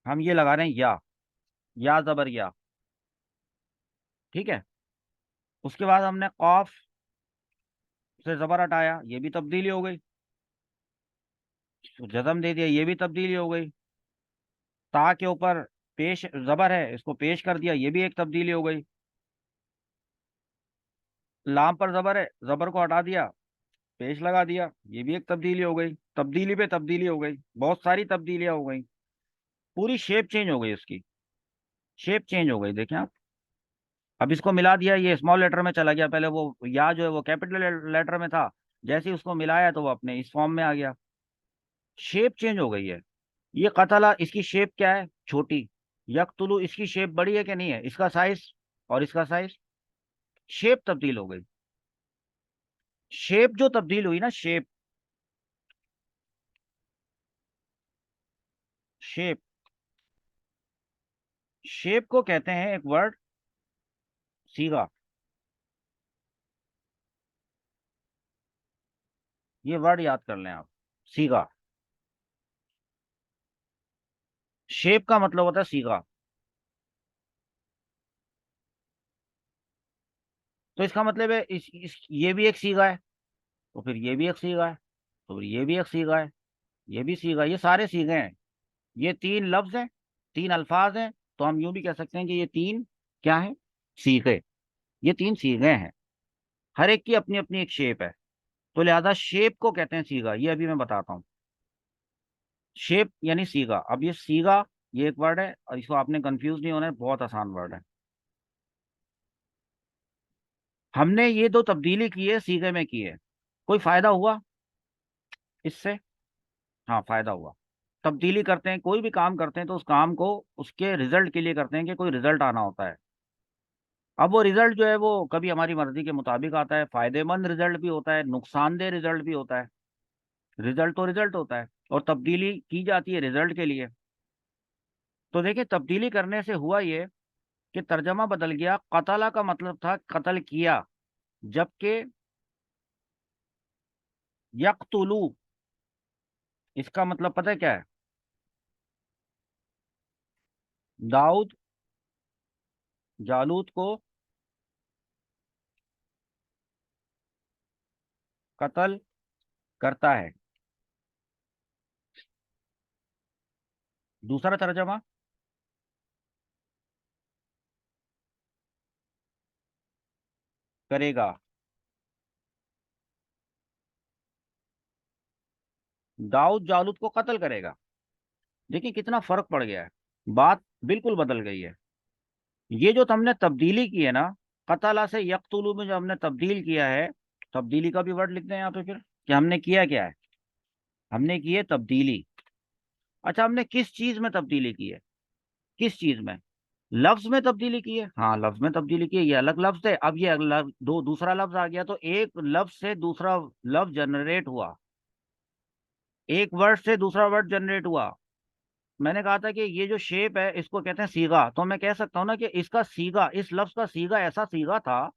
हम ये लगा रहे हैं या जबर या। ठीक है। उसके बाद हमने कॉफ से जबर हटाया, ये भी तब्दीली हो गई। जजम दे दिया, ये भी तब्दीली हो गई। ता के ऊपर पेश जबर है, इसको पेश कर दिया, ये भी एक तब्दीली हो गई। लाम पर जबर है, जबर को हटा दिया, पेश लगा दिया, ये भी एक तब्दीली हो गई। तब्दीली पे तब्दीली हो गई, बहुत सारी तब्दीलियां हो गई। पूरी शेप चेंज हो गई उसकी, शेप चेंज हो गई। देखें आप, अब इसको मिला दिया, ये स्मॉल लेटर में चला गया। पहले वो या जो है वो कैपिटल लेटर में था, जैसे ही उसको मिलाया तो वो अपने इस फॉर्म में आ गया। शेप चेंज हो गई है। ये कतला, इसकी शेप क्या है, छोटी। यकतुलु, इसकी शेप बड़ी है कि नहीं है, इसका साइज और इसका साइज, शेप तब्दील हो गई। शेप जो तब्दील हुई ना, शेप, शेप, शेप को कहते हैं एक वर्ड, सीगा। ये वर्ड याद कर लें आप, सीगा। शेप का मतलब होता है सीगा। तो इसका मतलब है ये भी एक सीगा है, तो फिर ये भी एक सीगा है, तो फिर ये भी एक सीगा है, ये भी सीगा, ये सारे सीगे हैं। ये तीन लफ्ज हैं, तीन अल्फाज हैं। तो हम यूं भी कह सकते हैं कि ये तीन क्या है, सीगे। ये तीन सीगे हैं, हर एक की अपनी अपनी एक शेप है। तो लिहाजा शेप को कहते हैं सीगा, ये अभी मैं बताता हूँ। शेप यानी सीगा। अब ये सीगा, ये एक वर्ड है और इसको आपने कंफ्यूज नहीं होना है, बहुत आसान वर्ड है। हमने ये दो तब्दीली की है, सीगे में की है, कोई फायदा हुआ इससे? हाँ, फायदा हुआ। तब्दीली करते हैं, कोई भी काम करते हैं तो उस काम को उसके रिजल्ट के लिए करते हैं कि कोई रिजल्ट आना होता है। अब वो रिजल्ट जो है वो कभी हमारी मर्जी के मुताबिक आता है, फायदेमंद रिजल्ट भी होता है, नुकसानदेह रिजल्ट भी होता है। रिजल्ट तो रिजल्ट होता है, और तब्दीली की जाती है रिजल्ट के लिए। तो देखिए, तब्दीली करने से हुआ ये कि तर्जमा बदल गया। कतला का मतलब था कत्ल किया, जबकि यकतुलू, इसका मतलब पता है क्या है? दाऊद जालूत को कत्ल करता है। दूसरा तर्जमा, करेगा। दाऊद जालूत को कत्ल करेगा। देखिए कितना फर्क पड़ गया है, बात बिल्कुल बदल गई है। ये जो तुमने तब्दीली की है ना, कतला से यकतुलू में जो हमने तब्दील किया है, तब्दीली का भी वर्ड लिखते हैं यहाँ पे फिर कि हमने किया क्या है। हमने की है तब्दीली। अच्छा, हमने किस चीज में तब्दीली की है? किस चीज में? लफ्ज में तब्दीली की है। हाँ, लफ्ज में तब्दीली की है, ये अलग लफ्ज है। अब ये दूसरा लफ्ज आ गया, तो एक लफ्ज से दूसरा लफ्ज जनरेट हुआ, एक वर्ड से दूसरा वर्ड जनरेट हुआ। मैंने कहा था कि ये जो शेप है इसको कहते हैं सीगा, तो मैं कह सकता हूँ ना कि इसका सीगा, इस लफ्ज का सीगा ऐसा सीगा था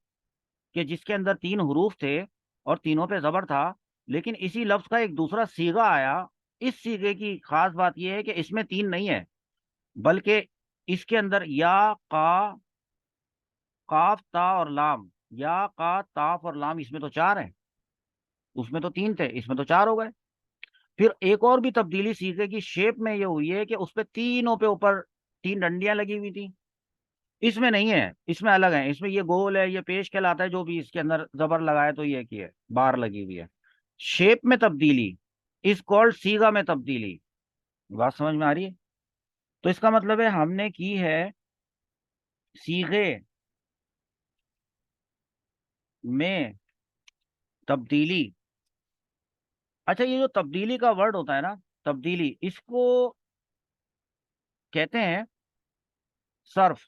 कि जिसके अंदर तीन हरूफ थे और तीनों पे जबर था। लेकिन इसी लफ्ज का एक दूसरा सीगा आया। इस सीगे की खास बात यह है कि इसमें तीन नहीं है, बल्कि इसके अंदर या, का, काफ, ता और लाम। या, का, ताफ और लाम, इसमें तो चार है, उसमें तो तीन थे, इसमें तो चार हो गए। फिर एक और भी तब्दीली सीखे की शेप में ये हुई है कि उस पे तीनों पे ऊपर तीन डंडियां लगी हुई थी। इसमें नहीं है, इसमें अलग है। इसमें ये गोल है, ये पेश कहलाता है, जो भी इसके अंदर जबर लगाए तो ये की है, बार लगी हुई है। शेप में तब्दीली इज कॉल्ड सीगा में तब्दीली। बात समझ में आ रही है? तो इसका मतलब है हमने की है सीगे में तब्दीली। अच्छा, ये जो तब्दीली का वर्ड होता है ना, तब्दीली, इसको कहते हैं सर्फ।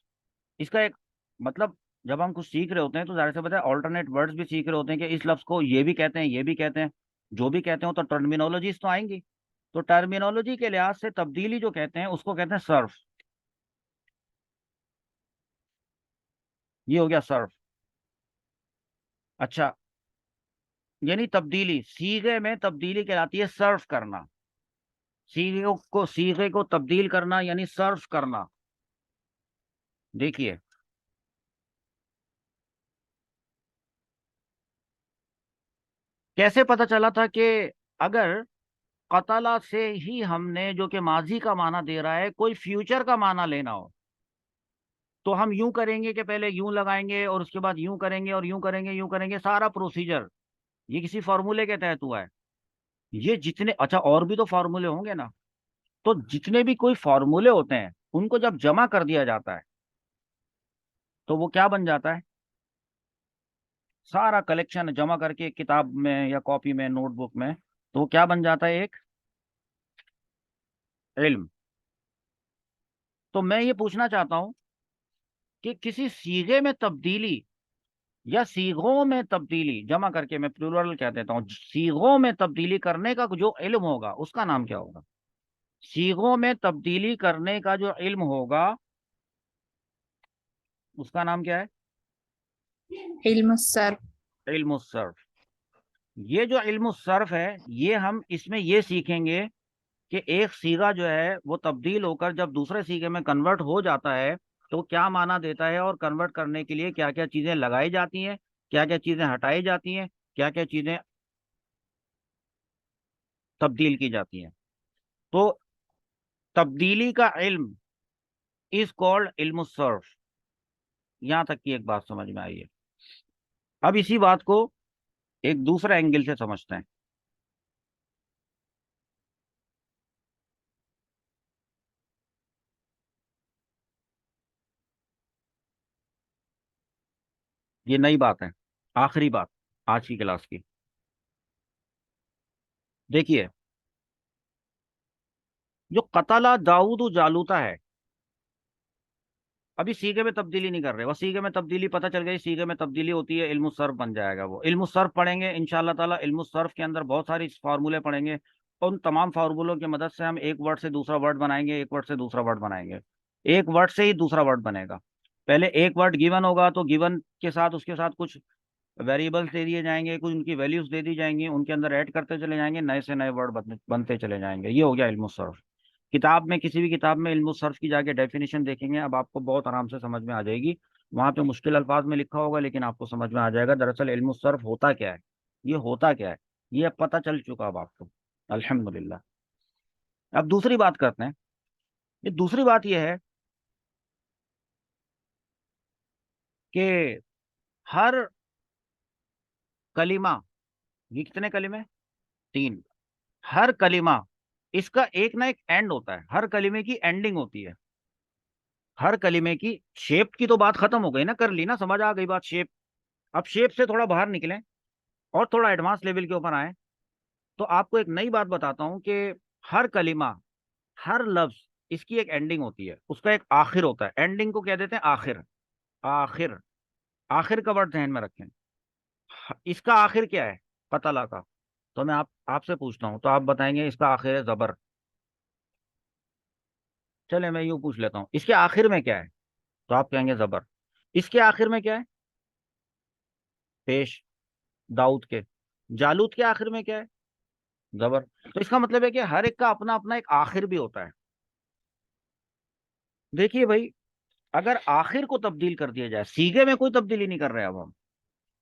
इसका एक मतलब, जब हम कुछ सीख रहे होते हैं तो जाहिर से पता है ऑल्टरनेट वर्ड्स भी सीख रहे होते हैं कि इस लफ्ज को ये भी कहते हैं, ये भी कहते हैं। जो भी कहते हो तो टर्मिनोलॉजीज तो आएंगी। तो टर्मिनोलॉजी के लिहाज से तब्दीली जो कहते हैं उसको कहते हैं सर्फ। ये हो गया सर्फ। अच्छा, यानी तब्दीली, सीगे में तब्दीली कहलाती है सर्फ करना। सीगे को तब्दील करना यानी सर्फ करना। देखिए, कैसे पता चला था कि अगर कतला से ही हमने, जो कि माजी का माना दे रहा है, कोई फ्यूचर का माना लेना हो, तो हम यूं करेंगे कि पहले यूं लगाएंगे और उसके बाद यूं करेंगे और यूं करेंगे, यूं करेंगे, सारा प्रोसीजर ये किसी फॉर्मूले के तहत हुआ है। ये जितने, अच्छा और भी तो फॉर्मूले होंगे ना, तो जितने भी कोई फॉर्मूले होते हैं उनको जब जमा कर दिया जाता है तो वो क्या बन जाता है? सारा कलेक्शन जमा करके किताब में या कॉपी में, नोटबुक में, तो वो क्या बन जाता है? एक इल्म। तो मैं ये पूछना चाहता हूं कि किसी सीगे में तब्दीली या सीगों में तब्दीली, जमा करके मैं प्लूरल कह देता हूँ, सीगों में तब्दीली करने का जो इल्म होगा उसका नाम क्या होगा? सीगों में तब्दीली करने का जो इल्म होगा उसका नाम क्या है? इल्म सर्फ। इल्म सर्फ। ये जो इल्म सर्फ है, ये हम इसमें ये सीखेंगे कि एक सीगा जो है वो तब्दील होकर जब दूसरे सीगे में कन्वर्ट हो जाता है तो क्या माना देता है, और कन्वर्ट करने के लिए क्या क्या चीजें लगाई जाती हैं, क्या क्या चीजें हटाई जाती हैं, क्या क्या चीजें तब्दील की जाती हैं। तो तब्दीली का इल्म इज कॉल्ड इल्म सर्फ। यहां तक की एक बात समझ में आई है। अब इसी बात को एक दूसरे एंगल से समझते हैं। ये नई बात है, आखिरी बात आज की क्लास की। देखिए, जो कतला दाऊद जालूता है, अभी सीगे में तब्दीली नहीं कर रहे। वो सीगे में तब्दीली पता चल गई, सीगे में तब्दीली होती है, इल्मु सर्फ बन जाएगा। वो इल्मु सर्फ पढ़ेंगे इंशाल्लाह ताला। इल्मु सर्फ के अंदर बहुत सारी फार्मूले पढ़ेंगे, उन तमाम फार्मूलों की मदद से हम एक वर्ड से दूसरा वर्ड बनाएंगे, एक वर्ड से दूसरा वर्ड बनाएंगे, एक वर्ड से ही दूसरा वर्ड बनेगा। पहले एक वर्ड गिवन होगा, तो गिवन के साथ उसके साथ कुछ वेरिएबल्स दे दिए जाएंगे, कुछ उनकी वैल्यूज दे दी जाएंगी, उनके अंदर ऐड करते चले जाएंगे, नए से नए वर्ड बनते चले जाएंगे। ये हो गया इल्मु सर्फ। किताब में, किसी भी किताब में इल्मु सर्फ की जाके डेफिनेशन देखेंगे, अब आपको बहुत आराम से समझ में आ जाएगी। वहां पे मुश्किल अल्फाज में लिखा होगा, लेकिन आपको समझ में आ जाएगा दरअसल इल्मु सर्फ होता क्या है, ये होता क्या है। ये अब पता चल चुका अब आपको, अल्हम्दुलिल्लाह। अब दूसरी बात करते हैं। ये दूसरी बात ये है कि हर कलिमा, ये कितने कलिमे, तीन, हर कलिमा, इसका एक ना एक एंड होता है, हर कलिमे की एंडिंग होती है। हर कलिमे की, शेप की तो बात खत्म हो गई ना, कर ली ना, समझ आ गई बात शेप। अब शेप से थोड़ा बाहर निकलें और थोड़ा एडवांस लेवल के ऊपर आए, तो आपको एक नई बात बताता हूं कि हर कलिमा, हर लफ्ज, इसकी एक एंडिंग होती है, उसका एक आखिर होता है। एंडिंग को कह देते हैं आखिर। आखिर, आखिर का वर्ड ध्यान में रखें। इसका आखिर क्या है पता लगा, तो मैं आपसे पूछता हूं, तो आप बताएंगे इसका आखिर है जबर। चले मैं यूं पूछ लेता हूं, इसके आखिर में क्या है, तो आप कहेंगे जबर। इसके आखिर में क्या है, पेश, दाऊद के। जालूद के आखिर में क्या है, जबर। तो इसका मतलब है कि हर एक का अपना अपना एक आखिर भी होता है। देखिए भाई, अगर आखिर को तब्दील कर दिया जाए, सीगे में कोई तब्दीली नहीं कर रहे, अब हम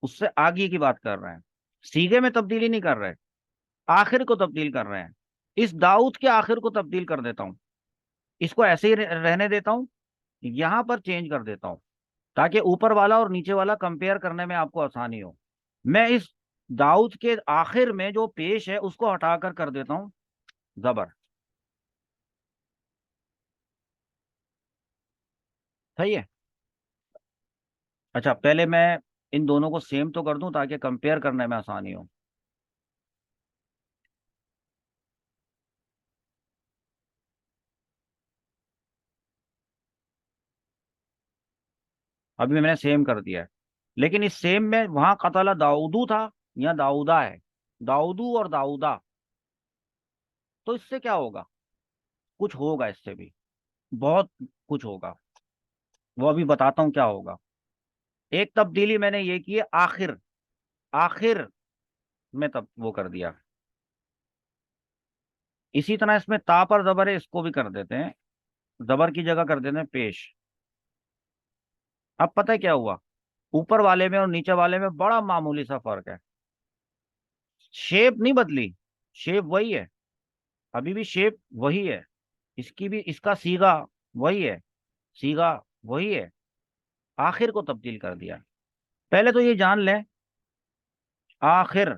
उससे आगे की बात कर रहे हैं। सीगे में तब्दीली नहीं कर रहे, आखिर को तब्दील कर रहे हैं। इस दाऊद के आखिर को तब्दील कर देता हूं, इसको ऐसे ही रहने देता हूं, यहां पर चेंज कर देता हूं, ताकि ऊपर वाला और नीचे वाला कंपेयर करने में आपको आसानी हो। मैं इस दाऊद के आखिर में जो पेश है उसको हटाकर कर देता हूं जबर। सही है। अच्छा, पहले मैं इन दोनों को सेम तो कर दूं ताकि कंपेयर करने में आसानी हो। अभी मैंने सेम कर दिया है, लेकिन इस सेम में वहां कतला दाऊदू था, यहाँ दाऊदा है। दाऊदू और दाऊदा, तो इससे क्या होगा, कुछ होगा इससे भी, बहुत कुछ होगा। वो अभी बताता हूँ क्या होगा। एक तब्दीली मैंने ये की है, आखिर, आखिर में तब वो कर दिया। इसी तरह इसमें ता पर जबर है, इसको भी कर देते हैं, जबर की जगह कर देते हैं पेश। अब पता है क्या हुआ, ऊपर वाले में और नीचे वाले में बड़ा मामूली सा फर्क है। शेप नहीं बदली, शेप वही है, अभी भी शेप वही है, इसकी भी, इसका सीगा वही है, सीगा वही है, आखिर को तब्दील कर दिया। पहले तो ये जान लें, आखिर,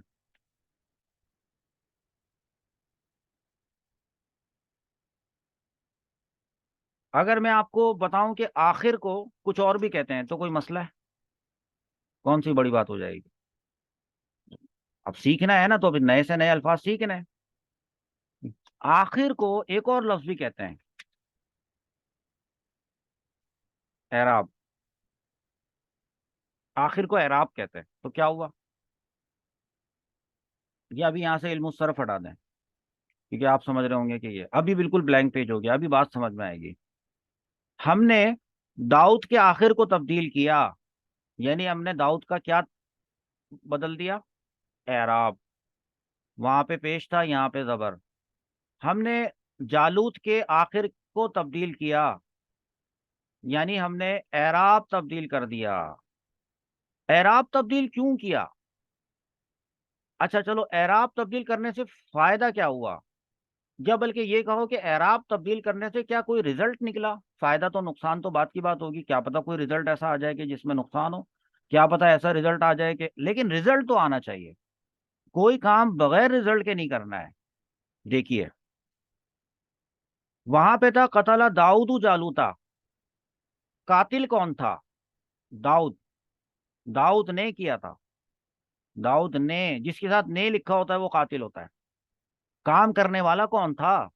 अगर मैं आपको बताऊं कि आखिर को कुछ और भी कहते हैं तो कोई मसला है, कौन सी बड़ी बात हो जाएगी। अब सीखना है ना, तो अभी नए से नए अल्फाज सीखना है। आखिर को एक और लफ्ज भी कहते हैं, एराब। आखिर को एराब कहते हैं, तो क्या हुआ, ये अभी यहां से इल्मु सर्फ हटा दें, क्योंकि आप समझ रहे होंगे कि ये अभी बिल्कुल ब्लैंक पेज हो गया, अभी बात समझ में आएगी। हमने दाऊद के आखिर को तब्दील किया, यानी हमने दाऊद का क्या बदल दिया, एराब। वहां पे पेश था, यहाँ पे जबर। हमने जालूत के आखिर को तब्दील किया, यानी हमने एराब तब्दील कर दिया। एराब तब्दील क्यों किया, अच्छा चलो, एराब तब्दील करने से फायदा क्या हुआ, या बल्कि ये कहो कि एराब तब्दील करने से क्या कोई रिजल्ट निकला। फायदा तो, नुकसान तो बात की बात होगी, क्या पता कोई रिजल्ट ऐसा आ जाए कि जिसमें नुकसान हो, क्या पता ऐसा रिजल्ट आ जाए कि, लेकिन रिजल्ट तो आना चाहिए। कोई काम बगैर रिजल्ट के नहीं करना है। देखिए, वहां पे था कतला दाऊद जालूता। कातिल कौन था? दाऊद। दाऊद ने किया था। दाऊद ने, जिसके साथ ने लिखा होता है वो कातिल होता है। काम करने वाला कौन था?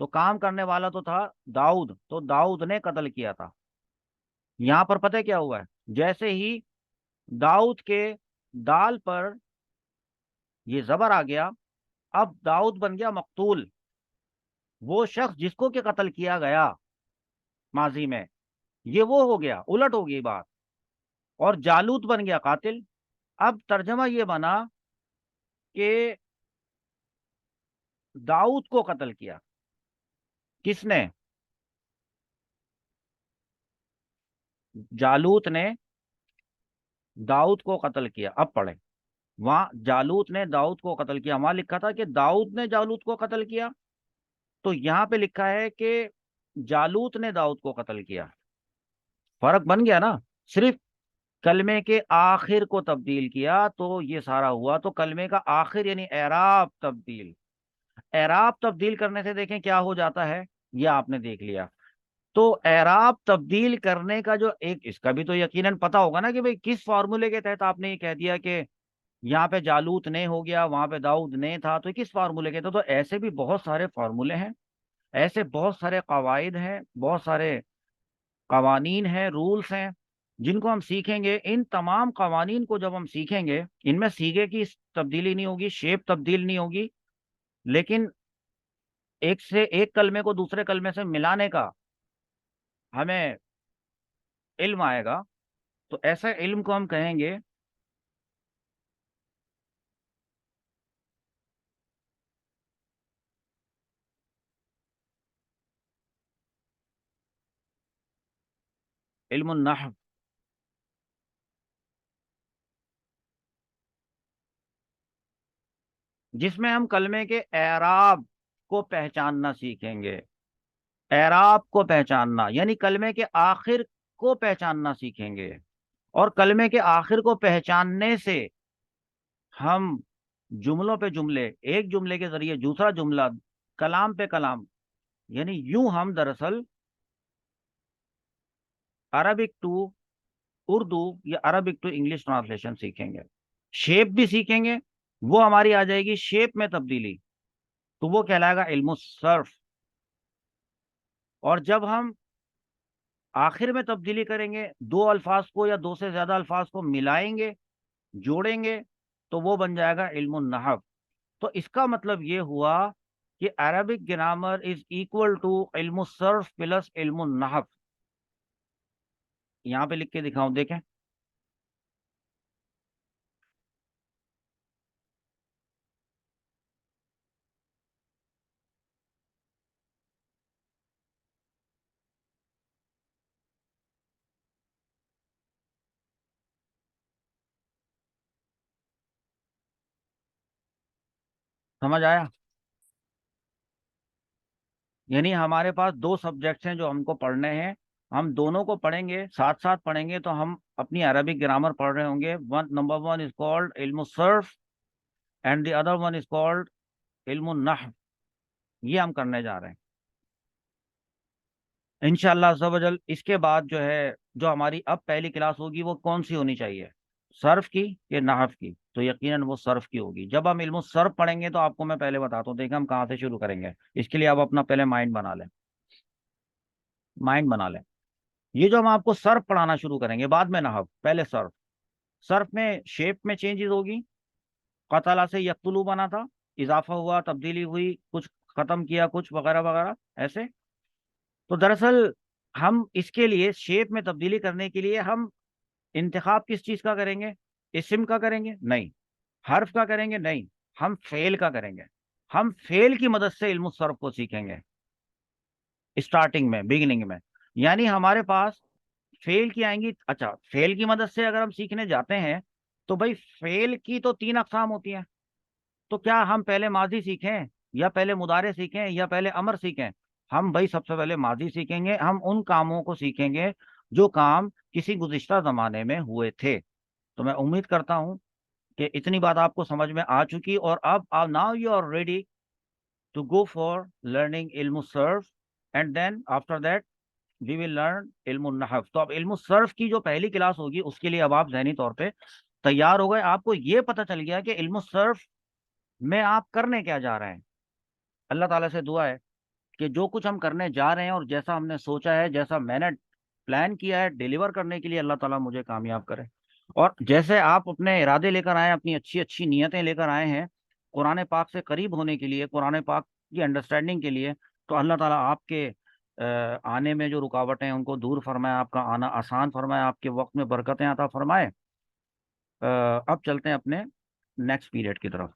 तो काम करने वाला तो था दाऊद, तो दाऊद ने कत्ल किया था। यहां पर पता है क्या हुआ है? जैसे ही दाऊद के दाल पर ये जबर आ गया, अब दाऊद बन गया मकतूल। वो शख्स जिसको के कत्ल किया गया माजी में, ये वो हो गया, उलट हो गई बात। और जालूत बन गया कातिल। अब तर्जमा ये बना कि दाऊद को कत्ल किया किसने? जालूत ने दाऊद को कत्ल किया। अब पढ़े, वहां जालूत ने दाऊद को कत्ल किया, वहां लिखा था कि दाऊद ने जालूत को कत्ल किया। तो यहां पे लिखा है कि जालूत ने दाऊद को कत्ल किया। फर्क बन गया ना? सिर्फ कलमे के आखिर को तब्दील किया तो ये सारा हुआ। तो कलमे का आखिर यानी एराब तब्दील। एराब तब्दील करने से देखें क्या हो जाता है, ये आपने देख लिया। तो एराब तब्दील करने का जो एक, इसका भी तो यकीनन पता होगा ना कि भाई किस फार्मूले के तहत आपने ये कह दिया कि यहाँ पे जालूत ने हो गया, वहां पे दाऊद ने था, तो किस फार्मूले के? तो ऐसे भी बहुत सारे फार्मूले हैं, ऐसे बहुत सारे कवायद हैं, बहुत सारे कवानीन हैं, रूल्स हैं, जिनको हम सीखेंगे। इन तमाम कवानीन को जब हम सीखेंगे, इनमें सीगे की तब्दीली नहीं होगी, शेप तब्दील नहीं होगी, लेकिन एक से एक कलमे को दूसरे कलमे से मिलाने का हमें इल्म आएगा। तो ऐसे इल्म को हम कहेंगे इल्मुन नहव, जिसमें हम कलमे के एराब को पहचानना सीखेंगे। एराब को पहचानना यानी कलमे के आखिर को पहचानना सीखेंगे। और कलमे के आखिर को पहचानने से हम जुमलों पे जुमले, एक जुमले के जरिए दूसरा जुमला, कलाम पे कलाम, यानी यूं हम दरअसल अरबिक टू उर्दू या अरबिक टू इंग्लिश ट्रांसलेशन सीखेंगे। शेप भी सीखेंगे, वो हमारी आ जाएगी शेप में तब्दीली, तो वो कहलाएगा इल्मु सर्फ। और जब हम आखिर में तब्दीली करेंगे, दो अल्फाज को या दो से ज्यादा अल्फाज को मिलाएंगे, जोड़ेंगे, तो वो बन जाएगा इल्मु नहव। तो इसका मतलब ये हुआ कि Arabic grammar is equal to इल्मु सर्फ प्लस इल्मु नहव। यहाँ पे लिख के दिखाऊं, देखें। समझ आया? यानी हमारे पास दो सब्जेक्ट्स हैं जो हमको पढ़ने हैं, हम दोनों को पढ़ेंगे, साथ साथ पढ़ेंगे, तो हम अपनी अरबिक ग्रामर पढ़ रहे होंगे। One, number one is called इल्मु सर्फ and the other one is called इल्मु नहव। ये हम करने जा रहे हैं इंशाअल्लाह अज़्ज़ा वजल। इसके बाद जो है, जो हमारी अब पहली क्लास होगी वो कौन सी होनी चाहिए, सर्फ की या नहव की? तो यकीनन वो सर्फ की होगी। जब हम इल्मु सर्फ पढ़ेंगे तो आपको मैं पहले बताता हूँ, देखिए हम कहाँ से शुरू करेंगे। इसके लिए आप अपना पहले माइंड बना लें, माइंड बना लें। ये जो हम आपको सर्फ पढ़ाना शुरू करेंगे, बाद में नहव, पहले सर्फ। सर्फ में शेप में चेंजेस होगी। कतला से यक्तुलू बना था, इजाफा हुआ, तब्दीली हुई, कुछ खत्म किया, कुछ वगैरह वगैरह ऐसे। तो दरअसल हम इसके लिए शेप में तब्दीली करने के लिए हम इंतखाब किस चीज का करेंगे? इस्म का करेंगे? नहीं। हर्फ का करेंगे? नहीं। हम फेल का करेंगे। हम फेल की मदद से इल्मु सर्फ को सीखेंगे स्टार्टिंग में, बिगिनिंग में। यानी हमारे पास फेल की आएंगी। अच्छा, फेल की मदद से अगर हम सीखने जाते हैं तो भाई फेल की तो तीन अकसाम होती हैं। तो क्या हम पहले माजी सीखें, या पहले मुदारे सीखें, या पहले अमर सीखें? हम भाई सबसे पहले माजी सीखेंगे। हम उन कामों को सीखेंगे जो काम किसी गुज़िश्ता जमाने में हुए थे। तो मैं उम्मीद करता हूं कि इतनी बात आपको समझ में आ चुकी, और अब now you are ready to go for learning इल्म सर्फ, and then after that we will learn इल्म नहव। तो अब इल्म सर्फ की जो पहली क्लास होगी उसके लिए अब आप जहनी तौर पे तैयार हो गए। आपको ये पता चल गया कि इल्म सर्फ में आप करने क्या जा रहे हैं। अल्लाह ताला से दुआ है कि जो कुछ हम करने जा रहे हैं और जैसा हमने सोचा है, जैसा मैंने प्लान किया है डिलीवर करने के लिए, अल्लाह ताला मुझे कामयाब करे। और जैसे आप अपने इरादे लेकर आए, अपनी अच्छी अच्छी नीयतें लेकर आए हैं कुरान पाक से करीब होने के लिए, कुरान पाक की अंडरस्टैंडिंग के लिए, तो अल्लाह ताला आपके आने में जो रुकावटें हैं उनको दूर फरमाए, आपका आना आसान फरमाए, आपके वक्त में बरकतें अता फरमाए। अब चलते हैं अपने नेक्स्ट पीरियड की तरफ।